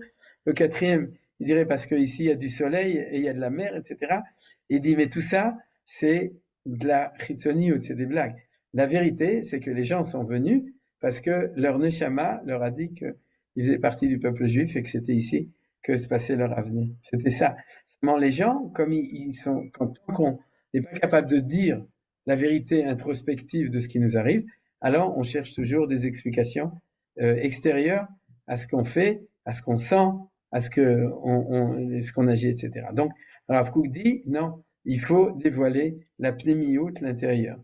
le quatrième il dirait parce qu'ici il y a du soleil et il y a de la mer, etc. Et il dit mais tout ça c'est de la chitzoniout, c'est des blagues. La vérité c'est que les gens sont venus parce que leur neshama leur a dit qu'ils faisaient partie du peuple juif et que c'était ici que se passait leur avenir. C'était ça. Seulement les gens, comme ils sont, quand on n'est pas capable de dire la vérité introspective de ce qui nous arrive, alors on cherche toujours des explications extérieures à ce qu'on fait, à ce qu'on sent, à ce qu'on agit, etc. Donc, Rav Kook dit, non, il faut dévoiler la pnémiout, l'intérieur.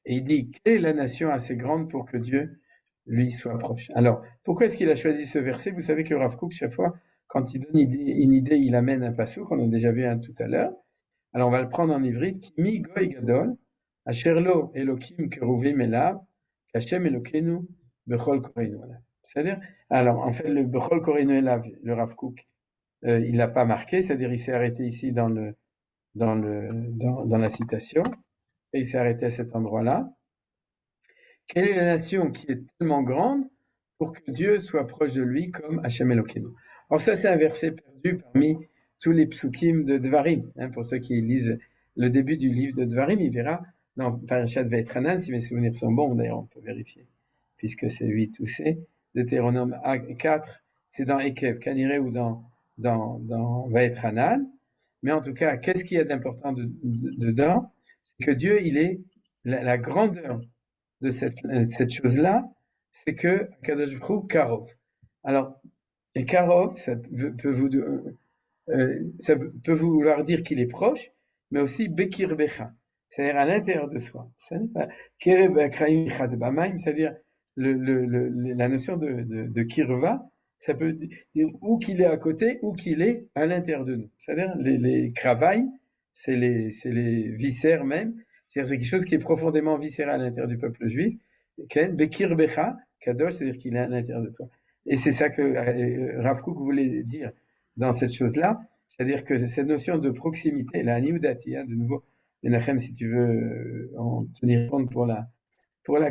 Et il dit, quelle est la nation assez grande pour que Dieu lui soit proche? Alors, pourquoi est-ce qu'il a choisi ce verset? Vous savez que Rav Kook, chaque fois, quand il donne une idée, il amène un passouk, on a déjà vu un tout à l'heure. Alors, on va le prendre en ivrite. Mi goy gadol, asherlo elokim keruvim elav, kashem elokenu bechol korenu. C'est-à-dire, alors, en fait, le bechol korenu elav, le Rav Kook, il l'a pas marqué, c'est-à-dire, il s'est arrêté ici dans la citation, et il s'est arrêté à cet endroit-là. Quelle est la nation qui est tellement grande pour que Dieu soit proche de lui comme Hashem Elokeinu? Alors ça, c'est un verset perdu parmi tous les psukim de Dvarim. Pour ceux qui lisent le début du livre de Dvarim, il verra dans Parashat Vaïtranan, si mes souvenirs sont bons, d'ailleurs on peut vérifier, puisque c'est 8 ou c'est, Deutéronome 4, c'est dans Ekev, Kaniré ou dans Vaïtranan. Mais en tout cas, qu'est-ce qu'il y a d'important dedans? C'est que Dieu, il est la grandeur de cette chose-là, c'est que Kadosh Baruch Hu Karov. Alors, et Karov, ça peut vouloir dire qu'il est proche, mais aussi Bekir Becha, c'est-à-dire à l'intérieur de soi. C'est-à-dire la notion de Kirva, ça peut dire ou qu'il est à côté ou qu'il est à l'intérieur de nous. C'est-à-dire les kravaï, c'est les viscères même. C'est-à-dire c'est quelque chose qui est profondément viscéral à l'intérieur du peuple juif. Bekir Becha, Kadosh, c'est-à-dire qu'il est à l'intérieur de toi. Et c'est ça que Rav Kook voulait dire dans cette chose-là, c'est-à-dire que cette notion de proximité, la Niudati, de nouveau, Menachem, si tu veux en tenir compte pour la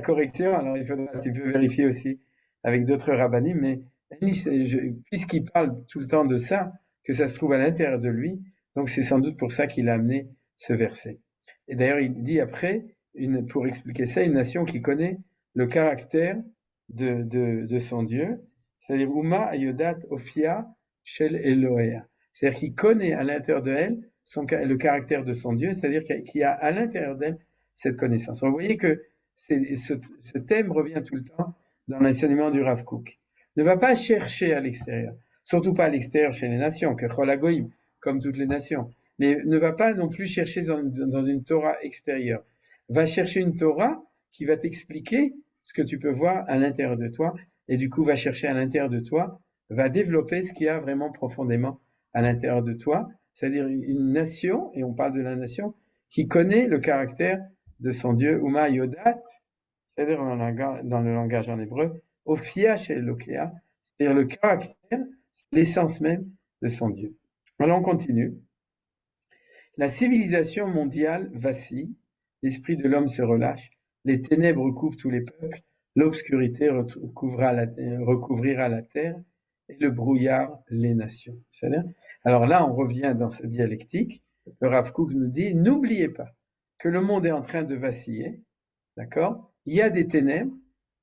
correction, alors il faudra un petit peu vérifier aussi avec d'autres rabbanim, mais puisqu'il parle tout le temps de ça, que ça se trouve à l'intérieur de lui, donc c'est sans doute pour ça qu'il a amené ce verset. Et d'ailleurs, il dit après, pour expliquer ça, une nation qui connaît le caractère de son Dieu, c'est-à-dire Uma Ayodat Ofia Shel Elohea, c'est-à-dire qu'il connaît à l'intérieur de elle le caractère de son Dieu, c'est-à-dire qu'il y a à l'intérieur d'elle cette connaissance. Vous voyez que ce thème revient tout le temps dans l'enseignement du Rav Kook. Ne va pas chercher à l'extérieur. surtout pas à l'extérieur chez les nations, que Chol HaGoïm, comme toutes les nations. Mais ne va pas non plus chercher dans une Torah extérieure. Va chercher une Torah qui va t'expliquer ce que tu peux voir à l'intérieur de toi, et du coup va chercher à l'intérieur de toi, va développer ce qu'il y a vraiment profondément à l'intérieur de toi, c'est-à-dire une nation, et on parle de la nation, qui connaît le caractère de son Dieu, Uma Yodat, c'est-à-dire dans le langage en hébreu, Ophia chez Elokea, c'est-à-dire le caractère, l'essence même de son Dieu. Alors on continue. La civilisation mondiale vacille, l'esprit de l'homme se relâche, les ténèbres couvrent tous les peuples, l'obscurité recouvrira la terre et le brouillard les nations. C'est-à-dire, alors là, on revient dans cette dialectique. Le Rav Kook nous dit, n'oubliez pas que le monde est en train de vaciller, d'accord? Il y a des ténèbres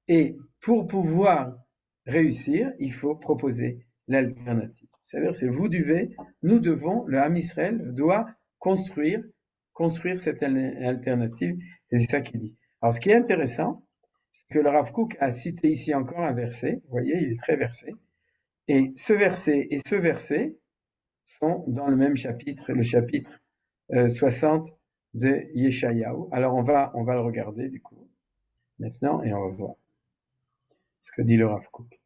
et pour pouvoir réussir, il faut proposer l'alternative. C'est-à-dire, c'est nous devons, le Ham Israël doit construire cette alternative, et c'est ça qu'il dit. Alors, ce qui est intéressant, c'est que le Rav Kook a cité ici encore un verset, vous voyez, il est très versé, et ce verset sont dans le même chapitre, le chapitre 60 de Yeshayahu. Alors, on va le regarder, du coup, maintenant, et on va voir ce que dit le Rav Kook.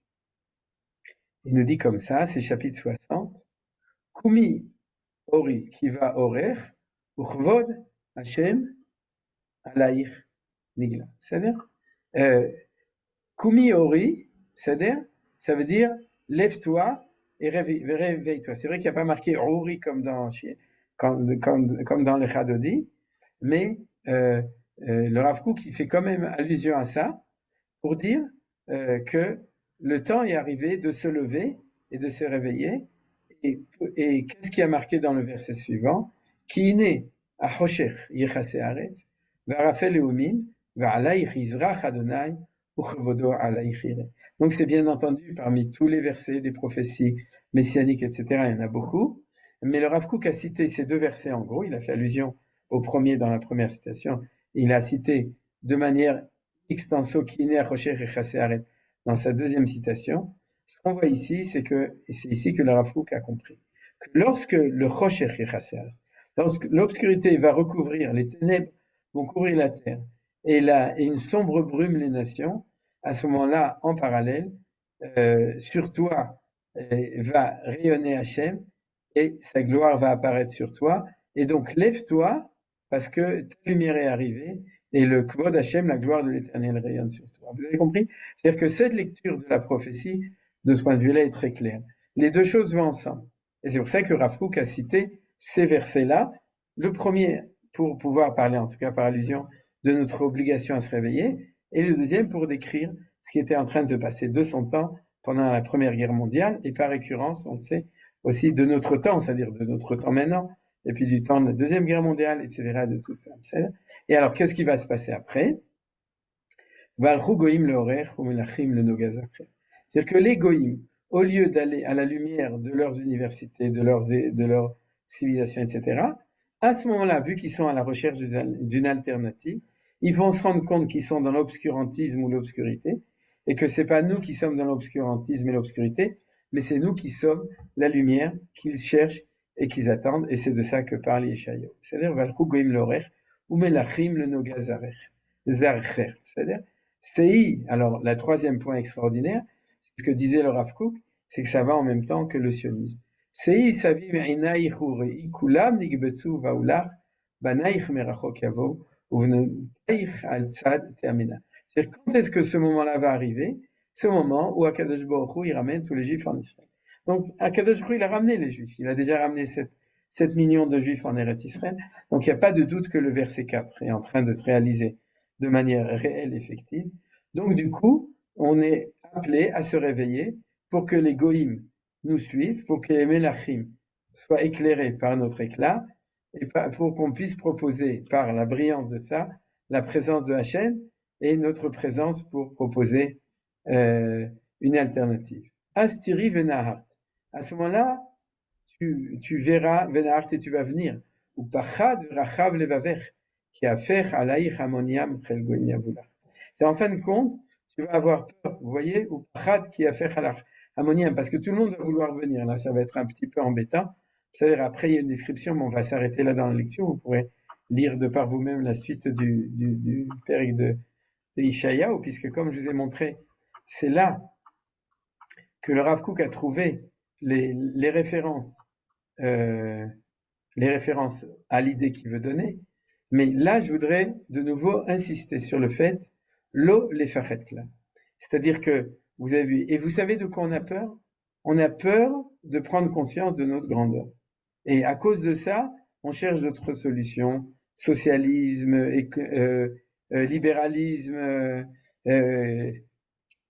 Il nous dit comme ça, c'est chapitre 60, Kumi Ori Kiva Orer, Uchvod Hashem Alaïr Nigla. C'est-à-dire, Kumi Ori, c'est-à-dire, ça veut dire lève-toi et réveille-toi. C'est vrai qu'il n'y a pas marqué Ori comme dans le Chadodi, mais le Rav Kook il fait quand même allusion à ça pour dire que le temps est arrivé de se lever et de se réveiller. Et qu'est-ce qui a marqué dans le verset suivant? Ki ine achosher yichase haaretz, v'arafel leumim, v'alayich yizrach Adonai, u'chevodo alayich yireh. Donc c'est bien entendu parmi tous les versets des prophéties messianiques, etc., il y en a beaucoup. Mais le Rav Kook a cité ces deux versets en gros, il a fait allusion au premier dans la première citation, il a cité de manière extenso ki ine achosher yichase haaretz dans sa deuxième citation. Ce qu'on voit ici, c'est ici que le Rav Kook a compris que lorsque le Chosher Yichasser, lorsque l'obscurité va recouvrir, les ténèbres vont couvrir la terre et une sombre brume les nations, à ce moment-là, en parallèle, sur toi va rayonner Hachem et sa gloire va apparaître sur toi. Et donc, lève-toi parce que ta lumière est arrivée et le Kvod Hachem, la gloire de l'Éternel, rayonne sur toi. Vous avez compris? C'est-à-dire que cette lecture de la prophétie, de ce point de vue-là, est très claire. Les deux choses vont ensemble. Et c'est pour ça que Rav Kook a cité ces versets-là. Le premier, pour pouvoir parler, en tout cas par allusion, de notre obligation à se réveiller. Et le deuxième, pour décrire ce qui était en train de se passer de son temps pendant la Première Guerre mondiale. Et par récurrence, on le sait, aussi de notre temps, c'est-à-dire de notre temps maintenant. Et puis du temps de la Deuxième Guerre mondiale, etc., de tout ça. Et alors, qu'est-ce qui va se passer après? Valchou goïm le horer, ou melachim le nogazakher. C'est-à-dire que les goïms, au lieu d'aller à la lumière de leurs universités, de leur civilisation, etc., à ce moment-là, vu qu'ils sont à la recherche d'une alternative, ils vont se rendre compte qu'ils sont dans l'obscurantisme ou l'obscurité, et que c'est pas nous qui sommes dans l'obscurantisme et l'obscurité, mais c'est nous qui sommes la lumière qu'ils cherchent et qu'ils attendent, et c'est de ça que parle Yeshayahu. C'est-à-dire, Valchou goïm le horer, ou melachim le nogazarer. C'est-à-dire, alors, le troisième point extraordinaire, c'est ce que disait le Rav Kook, c'est que ça va en même temps que le sionisme. C'est-à-dire, quand est-ce que ce moment-là va arriver? Ce moment où Akadosh Baruch Hu, il ramène tous les Juifs en Israël. Donc, Akadosh Baruch Hu, il a ramené les Juifs. Il a déjà ramené 7 millions de Juifs en Eretz Israël. Donc, il n'y a pas de doute que le verset 4 est en train de se réaliser de manière réelle, effective. Donc, du coup, on est appelé à se réveiller pour que les goïms nous suivent, pour que les melachim soient éclairés par notre éclat, et pour qu'on puisse proposer, par la brillance de ça, la présence de Hachem et notre présence pour proposer une alternative. Astiri venahart. À ce moment-là, tu verras venahart et tu vas venir. Ou pachad rachav levaver. Qui a fait alaïch amoniam chel goïm yavulach. C'est en fin de compte, tu vas avoir peur, vous voyez, ou pachad qui a fait ammonium, parce que tout le monde va vouloir venir. Là, ça va être un petit peu embêtant. C'est-à-dire, après, il y a une description, mais on va s'arrêter là dans la lecture. Vous pourrez lire de par vous-même la suite du périple de Ishaïaou, puisque comme je vous ai montré, c'est là que le Rav Kook a trouvé les références à l'idée qu'il veut donner. Mais là, je voudrais de nouveau insister sur le fait, l'eau les là. C'est-à-dire que vous avez vu, et vous savez de quoi on a peur? On a peur de prendre conscience de notre grandeur. Et à cause de ça, on cherche d'autres solutions, socialisme, libéralisme,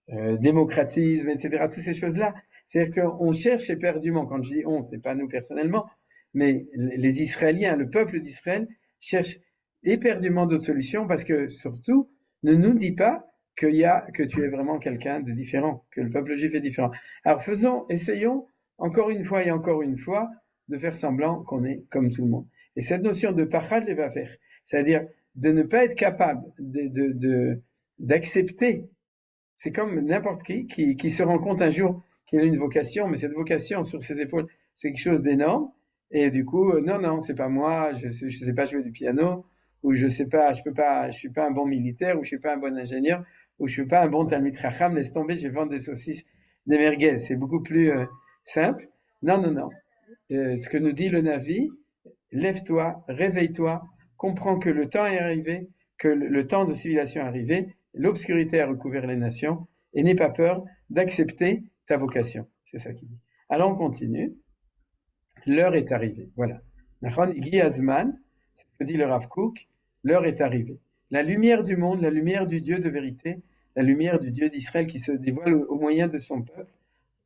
démocratisme, etc. Toutes ces choses-là. C'est-à-dire qu'on cherche éperdument, quand je dis on, c'est pas nous personnellement, mais les Israéliens, le peuple d'Israël cherche éperdument d'autres solutions parce que surtout, ne nous dis pas que tu es vraiment quelqu'un de différent, que le peuple juif est différent. Alors essayons encore une fois et encore une fois de faire semblant qu'on est comme tout le monde. Et cette notion de pachad levafer, c'est-à-dire de ne pas être capable d'accepter, c'est comme n'importe qui se rend compte un jour qu'il a une vocation, mais cette vocation sur ses épaules, c'est quelque chose d'énorme. Et du coup, non, c'est pas moi, je sais pas jouer du piano, ou je sais pas, je suis pas un bon militaire, ou je suis pas un bon ingénieur, ou je suis pas un bon Talmid Chacham, laisse tomber, je vais vendre des saucisses, des merguez. C'est beaucoup plus simple. Non. Ce que nous dit le Navi, lève-toi, réveille-toi, comprends que le temps est arrivé, que le temps de civilisation est arrivé, l'obscurité a recouvert les nations, et n'aie pas peur d'accepter ta vocation. C'est ça qu'il dit. Alors on continue. L'heure est arrivée. Voilà. Nachon Igi Azman, c'est ce que dit le Rav Kook, l'heure est arrivée. La lumière du monde, la lumière du Dieu de vérité, la lumière du Dieu d'Israël qui se dévoile au moyen de son peuple,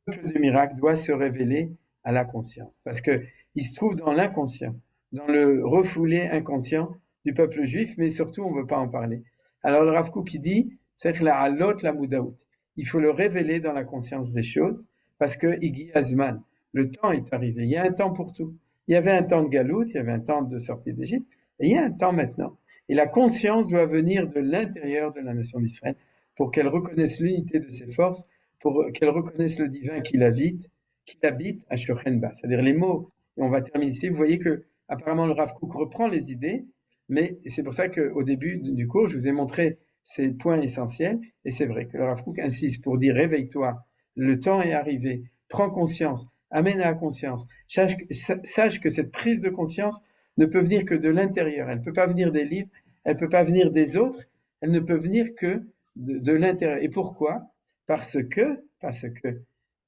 le peuple de miracle doit se révéler à la conscience. Parce qu'il se trouve dans l'inconscient, dans le refoulé inconscient du peuple juif, mais surtout on ne veut pas en parler. Alors le Rav Kook dit, c'est la halot la moudaout. Il faut le révéler dans la conscience des choses, parce que Igi Azman, le temps est arrivé. Il y a un temps pour tout. Il y avait un temps de galoute, il y avait un temps de sortie d'Égypte, et il y a un temps maintenant. Et la conscience doit venir de l'intérieur de la nation d'Israël pour qu'elle reconnaisse l'unité de ses forces, pour qu'elle reconnaisse le divin qui habite à Shochenba. C'est-à-dire les mots, et on va terminer ici. Vous voyez que apparemment le Rav Kook reprend les idées, mais c'est pour ça qu'au début du cours, je vous ai montré ces points essentiels, et c'est vrai que le Rav Kook insiste pour dire réveille-toi, le temps est arrivé, prends conscience, amène à la conscience, sache que cette prise de conscience ne peut venir que de l'intérieur, elle ne peut pas venir des livres, elle ne peut pas venir des autres, elle ne peut venir que de l'intérieur. Et pourquoi? Parce que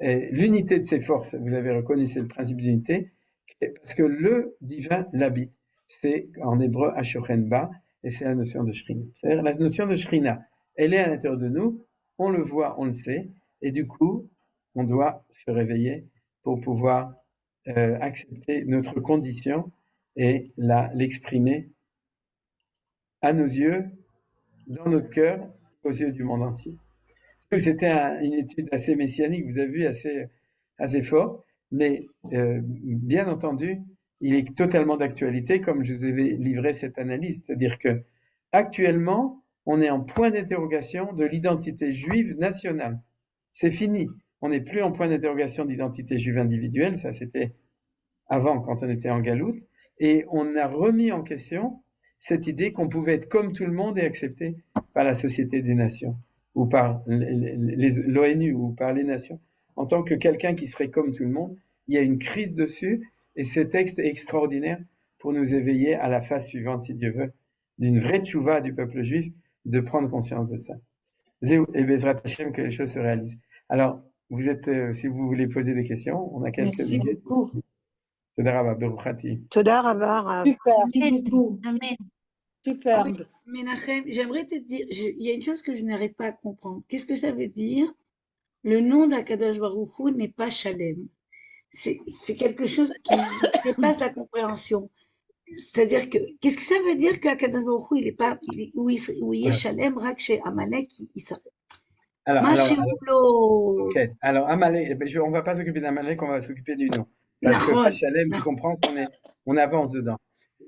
l'unité de ces forces, vous avez reconnu, c'est le principe d'unité, parce que le divin l'habite. C'est en hébreu Ashochenba, et c'est la notion de Shrina. C'est-à-dire la notion de Shrina, elle est à l'intérieur de nous, on le voit, on le sait, et du coup, on doit se réveiller pour pouvoir accepter notre condition et l'exprimer à nos yeux, dans notre cœur, aux yeux du monde entier. C'était une étude assez messianique, vous avez vu, assez fort, mais bien entendu, il est totalement d'actualité, comme je vous avais livré cette analyse. C'est-à-dire que actuellement, on est en point d'interrogation de l'identité juive nationale. C'est fini. On n'est plus en point d'interrogation d'identité juive individuelle, ça c'était avant quand on était en galoute, et on a remis en question cette idée qu'on pouvait être comme tout le monde et accepté par la Société des Nations, ou par l'ONU, ou par les nations. En tant que quelqu'un qui serait comme tout le monde, il y a une crise dessus, et ce texte est extraordinaire pour nous éveiller à la phase suivante, si Dieu veut, d'une vraie tchouva du peuple juif, de prendre conscience de ça. Et Bezrat Hashem, que les choses se réalisent. Alors, vous êtes, si vous voulez poser des questions, on a quelques minutes. Merci beaucoup. Toda Rabba, Beruchati. Toda Rabba. Super. Merci beaucoup. Amen. Superbe. Menachem, j'aimerais te dire, il y a une chose que je n'arrive pas à comprendre. Qu'est-ce que ça veut dire? Le nom d'Akadosh Baruch Hu n'est pas Shalem. C'est quelque chose qui dépasse la compréhension. C'est-à-dire que, qu'est-ce que ça veut dire qu'Akadosh Baruch Hu, où il est Shalem, rak chez Amalek, il s'arrête. Alors, Amalek, on ne va pas s'occuper d'Amalek, on va s'occuper du nom. Parce que Shalem, tu comprends qu'on avance dedans.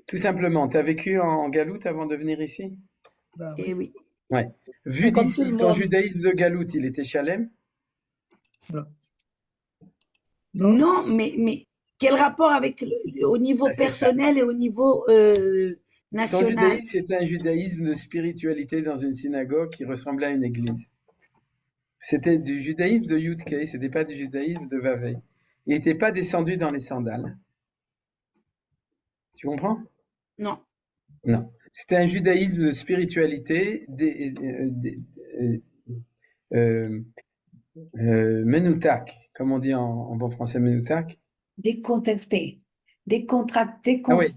Tout simplement, tu as vécu en galoute avant de venir ici? Eh oui. Ouais. Vu d'ici, ton judaïsme de galoute, il était Shalem? Non. Non, mais quel rapport avec au niveau Ah, c'est ça. personnel et au niveau Ton national? judaïsme, c'était un judaïsme de spiritualité dans une synagogue qui ressemblait à une église. C'était du judaïsme de Yudkei, c'était pas du judaïsme de Vavei. Il n'était pas descendu dans les sandales. Tu comprends? Non. Non. C'était un judaïsme de spiritualité euh, menoutak, comme on dit en bon français menoutak. Décontracté. Décontracté, Ah ouais,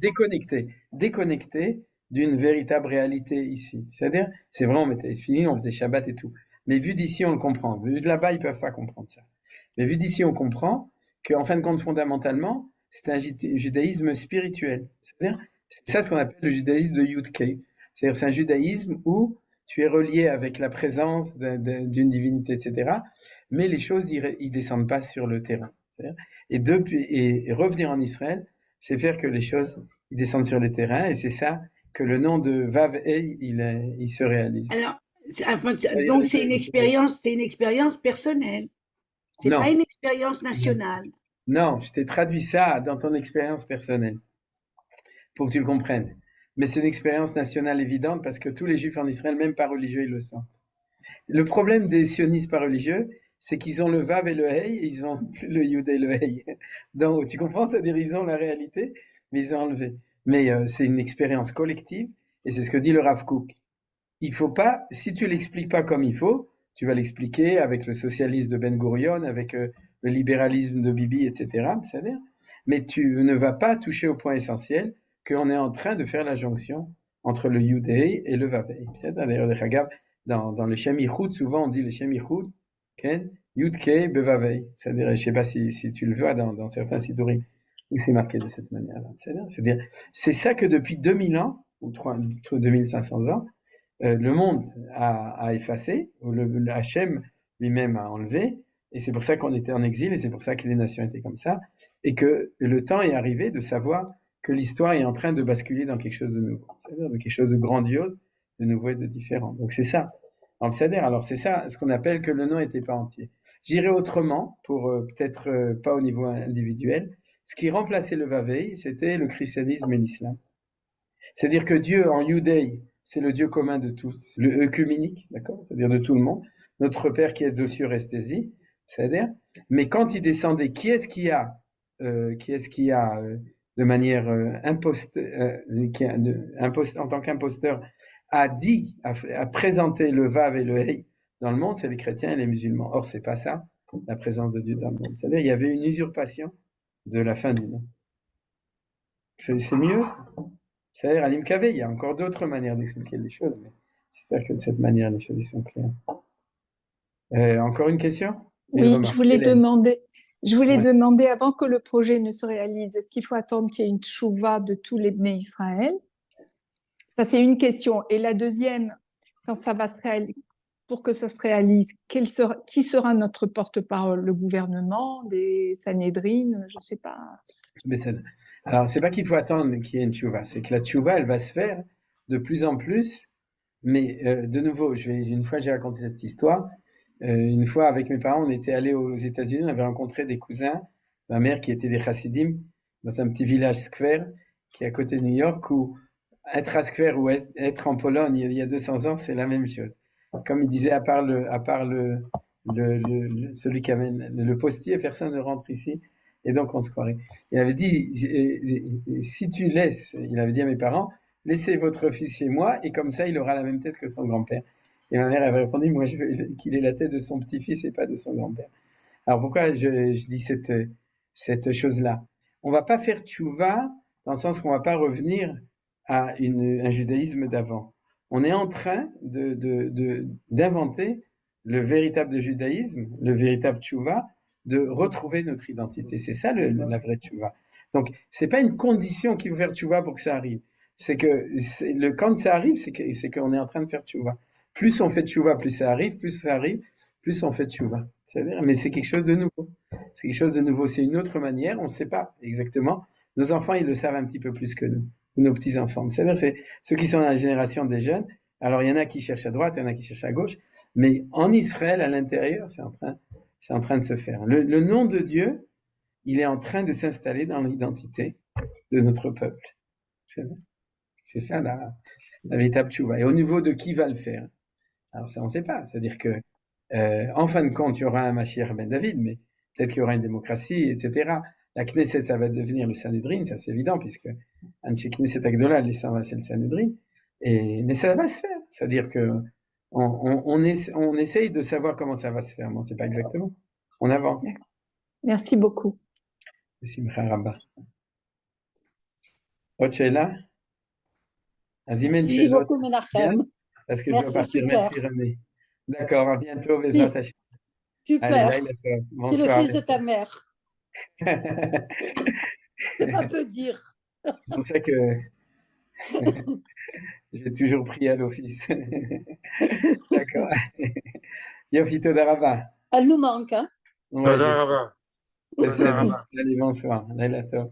déconnecté d'une véritable réalité ici. C'est-à-dire, c'est vrai, on était fini, on faisait Shabbat et tout. Mais vu d'ici, on le comprend. Vu de là-bas, ils peuvent pas comprendre ça. Mais vu d'ici, on comprend qu'en fin de compte, fondamentalement, c'est un judaïsme spirituel. C'est-à-dire, c'est ça ce qu'on appelle le judaïsme de Yudkei. C'est-à-dire, c'est un judaïsme où tu es relié avec la présence d'une divinité, etc. Mais les choses, ils descendent pas sur le terrain. Et revenir en Israël, c'est faire que les choses ils descendent sur le terrain, et c'est ça que le nom de Vav-Ei, il se réalise. Alors, donc c'est une expérience personnelle. C'est pas Non, une expérience nationale. non, je t'ai traduit ça dans ton expérience personnelle, pour que tu le comprennes. Mais c'est une expérience nationale évidente parce que tous les juifs en Israël, même pas religieux, ils le sentent. Le problème des sionistes pas religieux, c'est qu'ils ont le Vav et le Hey, et ils ont plus le Yud et le Hey. Donc, tu comprends? C'est-à-dire, ils ont la réalité, mais ils ont enlevé. Mais c'est une expérience collective, et c'est ce que dit le Rav Kook. Il faut pas, si tu l'expliques pas comme il faut, tu vas l'expliquer avec le socialisme de Ben Gurion, avec le libéralisme de Bibi, etc. C'est-à-dire, mais tu ne vas pas toucher au point essentiel qu'on est en train de faire la jonction entre le Yudei et le Vavei. D'ailleurs, dans le Shem Yichud, souvent on dit le Shem Yichud, Ken, Yudkei Bevavei. C'est-à-dire, je sais pas si tu le vois dans certains sidurim où c'est marqué de cette manière-là. C'est-à-dire, c'est ça que depuis 2000 ans, ou 2500 ans, le monde a effacé, le Hachem lui-même a enlevé, et c'est pour ça qu'on était en exil, et c'est pour ça que les nations étaient comme ça, et que le temps est arrivé de savoir que l'histoire est en train de basculer dans quelque chose de nouveau, c'est-à-dire de quelque chose de grandiose, de nouveau et de différent. Donc c'est ça. Alors c'est ça ce qu'on appelle que le nom n'était pas entier. J'irai autrement, pour peut-être pas au niveau individuel. Ce qui remplaçait le Vavei, c'était le christianisme et l'islam. C'est-à-dire que Dieu, en Yudei, c'est le Dieu commun de tous, le œcuménique, d'accord? C'est-à-dire de tout le monde. Notre Père qui est aux cieux, restés-y, c'est-à-dire. Mais quand il descendait, qui est-ce qui a de manière en tant qu'imposteur, a présenté le Vav et le Hey dans le monde, c'est les chrétiens et les musulmans. Or, c'est pas ça, la présence de Dieu dans le monde. C'est-à-dire, il y avait une usurpation de la fin du monde. C'est mieux. C'est-à-dire, à l'Imkavé, il y a encore d'autres manières d'expliquer les choses, mais j'espère que de cette manière, les choses y sont claires. Encore une question? Oui, je voulais Ouais. demander, avant que le projet ne se réalise, est-ce qu'il faut attendre qu'il y ait une tchouva de tous les Bnei Israël? Ça, c'est une question. Et la deuxième, quand ça va se réaliser, pour que ça se réalise, qui sera notre porte-parole? Le gouvernement, des Sanhédrines, je ne sais pas. Alors, c'est pas qu'il faut attendre qu'il y ait une tchouva, c'est que la tchouva, elle va se faire de plus en plus. Mais de nouveau, une fois j'ai raconté cette histoire. Une fois avec mes parents, on était allés aux États-Unis, on avait rencontré des cousins, ma mère qui était des chassidim, dans un petit village Square qui est à côté de New York, où être à Square ou être en Pologne il y a 200 ans, c'est la même chose. Comme il disait, à part celui qui amène le postier, personne ne rentre ici, et donc on se croirait. Il avait dit, si tu laisses, il avait dit à mes parents, laissez votre fils chez moi, et comme ça, il aura la même tête que son grand-père. Et ma mère avait répondu, moi, je veux qu'il ait la tête de son petit-fils et pas de son grand-père. Alors pourquoi je dis cette chose-là? On va pas faire tchouva dans le sens qu'on va pas revenir à un judaïsme d'avant. On est en train d'inventer le véritable judaïsme, le véritable tchouva, de retrouver notre identité. C'est ça la vraie tchouva. Donc, c'est pas une condition qu'il faut faire tchouva pour que ça arrive. C'est que quand ça arrive, c'est qu'on est en train de faire tchouva. Plus on fait tchouva, plus ça arrive, plus on fait tchouva. C'est-à-dire, mais c'est quelque chose de nouveau. C'est quelque chose de nouveau, c'est une autre manière, on ne sait pas exactement. Nos enfants, ils le savent un petit peu plus que nous, nos petits-enfants. C'est-à-dire, c'est ceux qui sont dans la génération des jeunes. Alors, il y en a qui cherchent à droite, il y en a qui cherchent à gauche, mais en Israël, à l'intérieur, c'est en train de se faire. Le nom de Dieu, il est en train de s'installer dans l'identité de notre peuple. C'est ça la véritable tchouva. Et au niveau de qui va le faire? Alors ça, on ne sait pas. C'est-à-dire que, en fin de compte, il y aura un Mashiach ben David, mais peut-être qu'il y aura une démocratie, etc. La Knesset, ça va devenir le Sanhedrin, ça c'est évident, puisque Anche Knesset Agdola, les 120, c'est le Sanhedrin. Mais ça va se faire. C'est-à-dire que on essaye de savoir comment ça va se faire, mais on ne sait pas exactement. On avance. Merci beaucoup. Simcha Rabba. Autre שאלה? אז אם אין Merci שאלות, beaucoup, Menachem. parce que je Merci, dois partir. super. Merci René. D'accord, à bientôt, Bezrat Hashem. Super. Allez, Laila Tov. C'est le Bonsoir. fils de ta mère. C'est pas peu dire. C'est pour ça que j'ai toujours prié à l'office. D'accord. Yofi Todaraba. Elle nous manque, hein? Ouais, Toda Rabba. j'essaie. Allez, bonsoir. Laila Tov.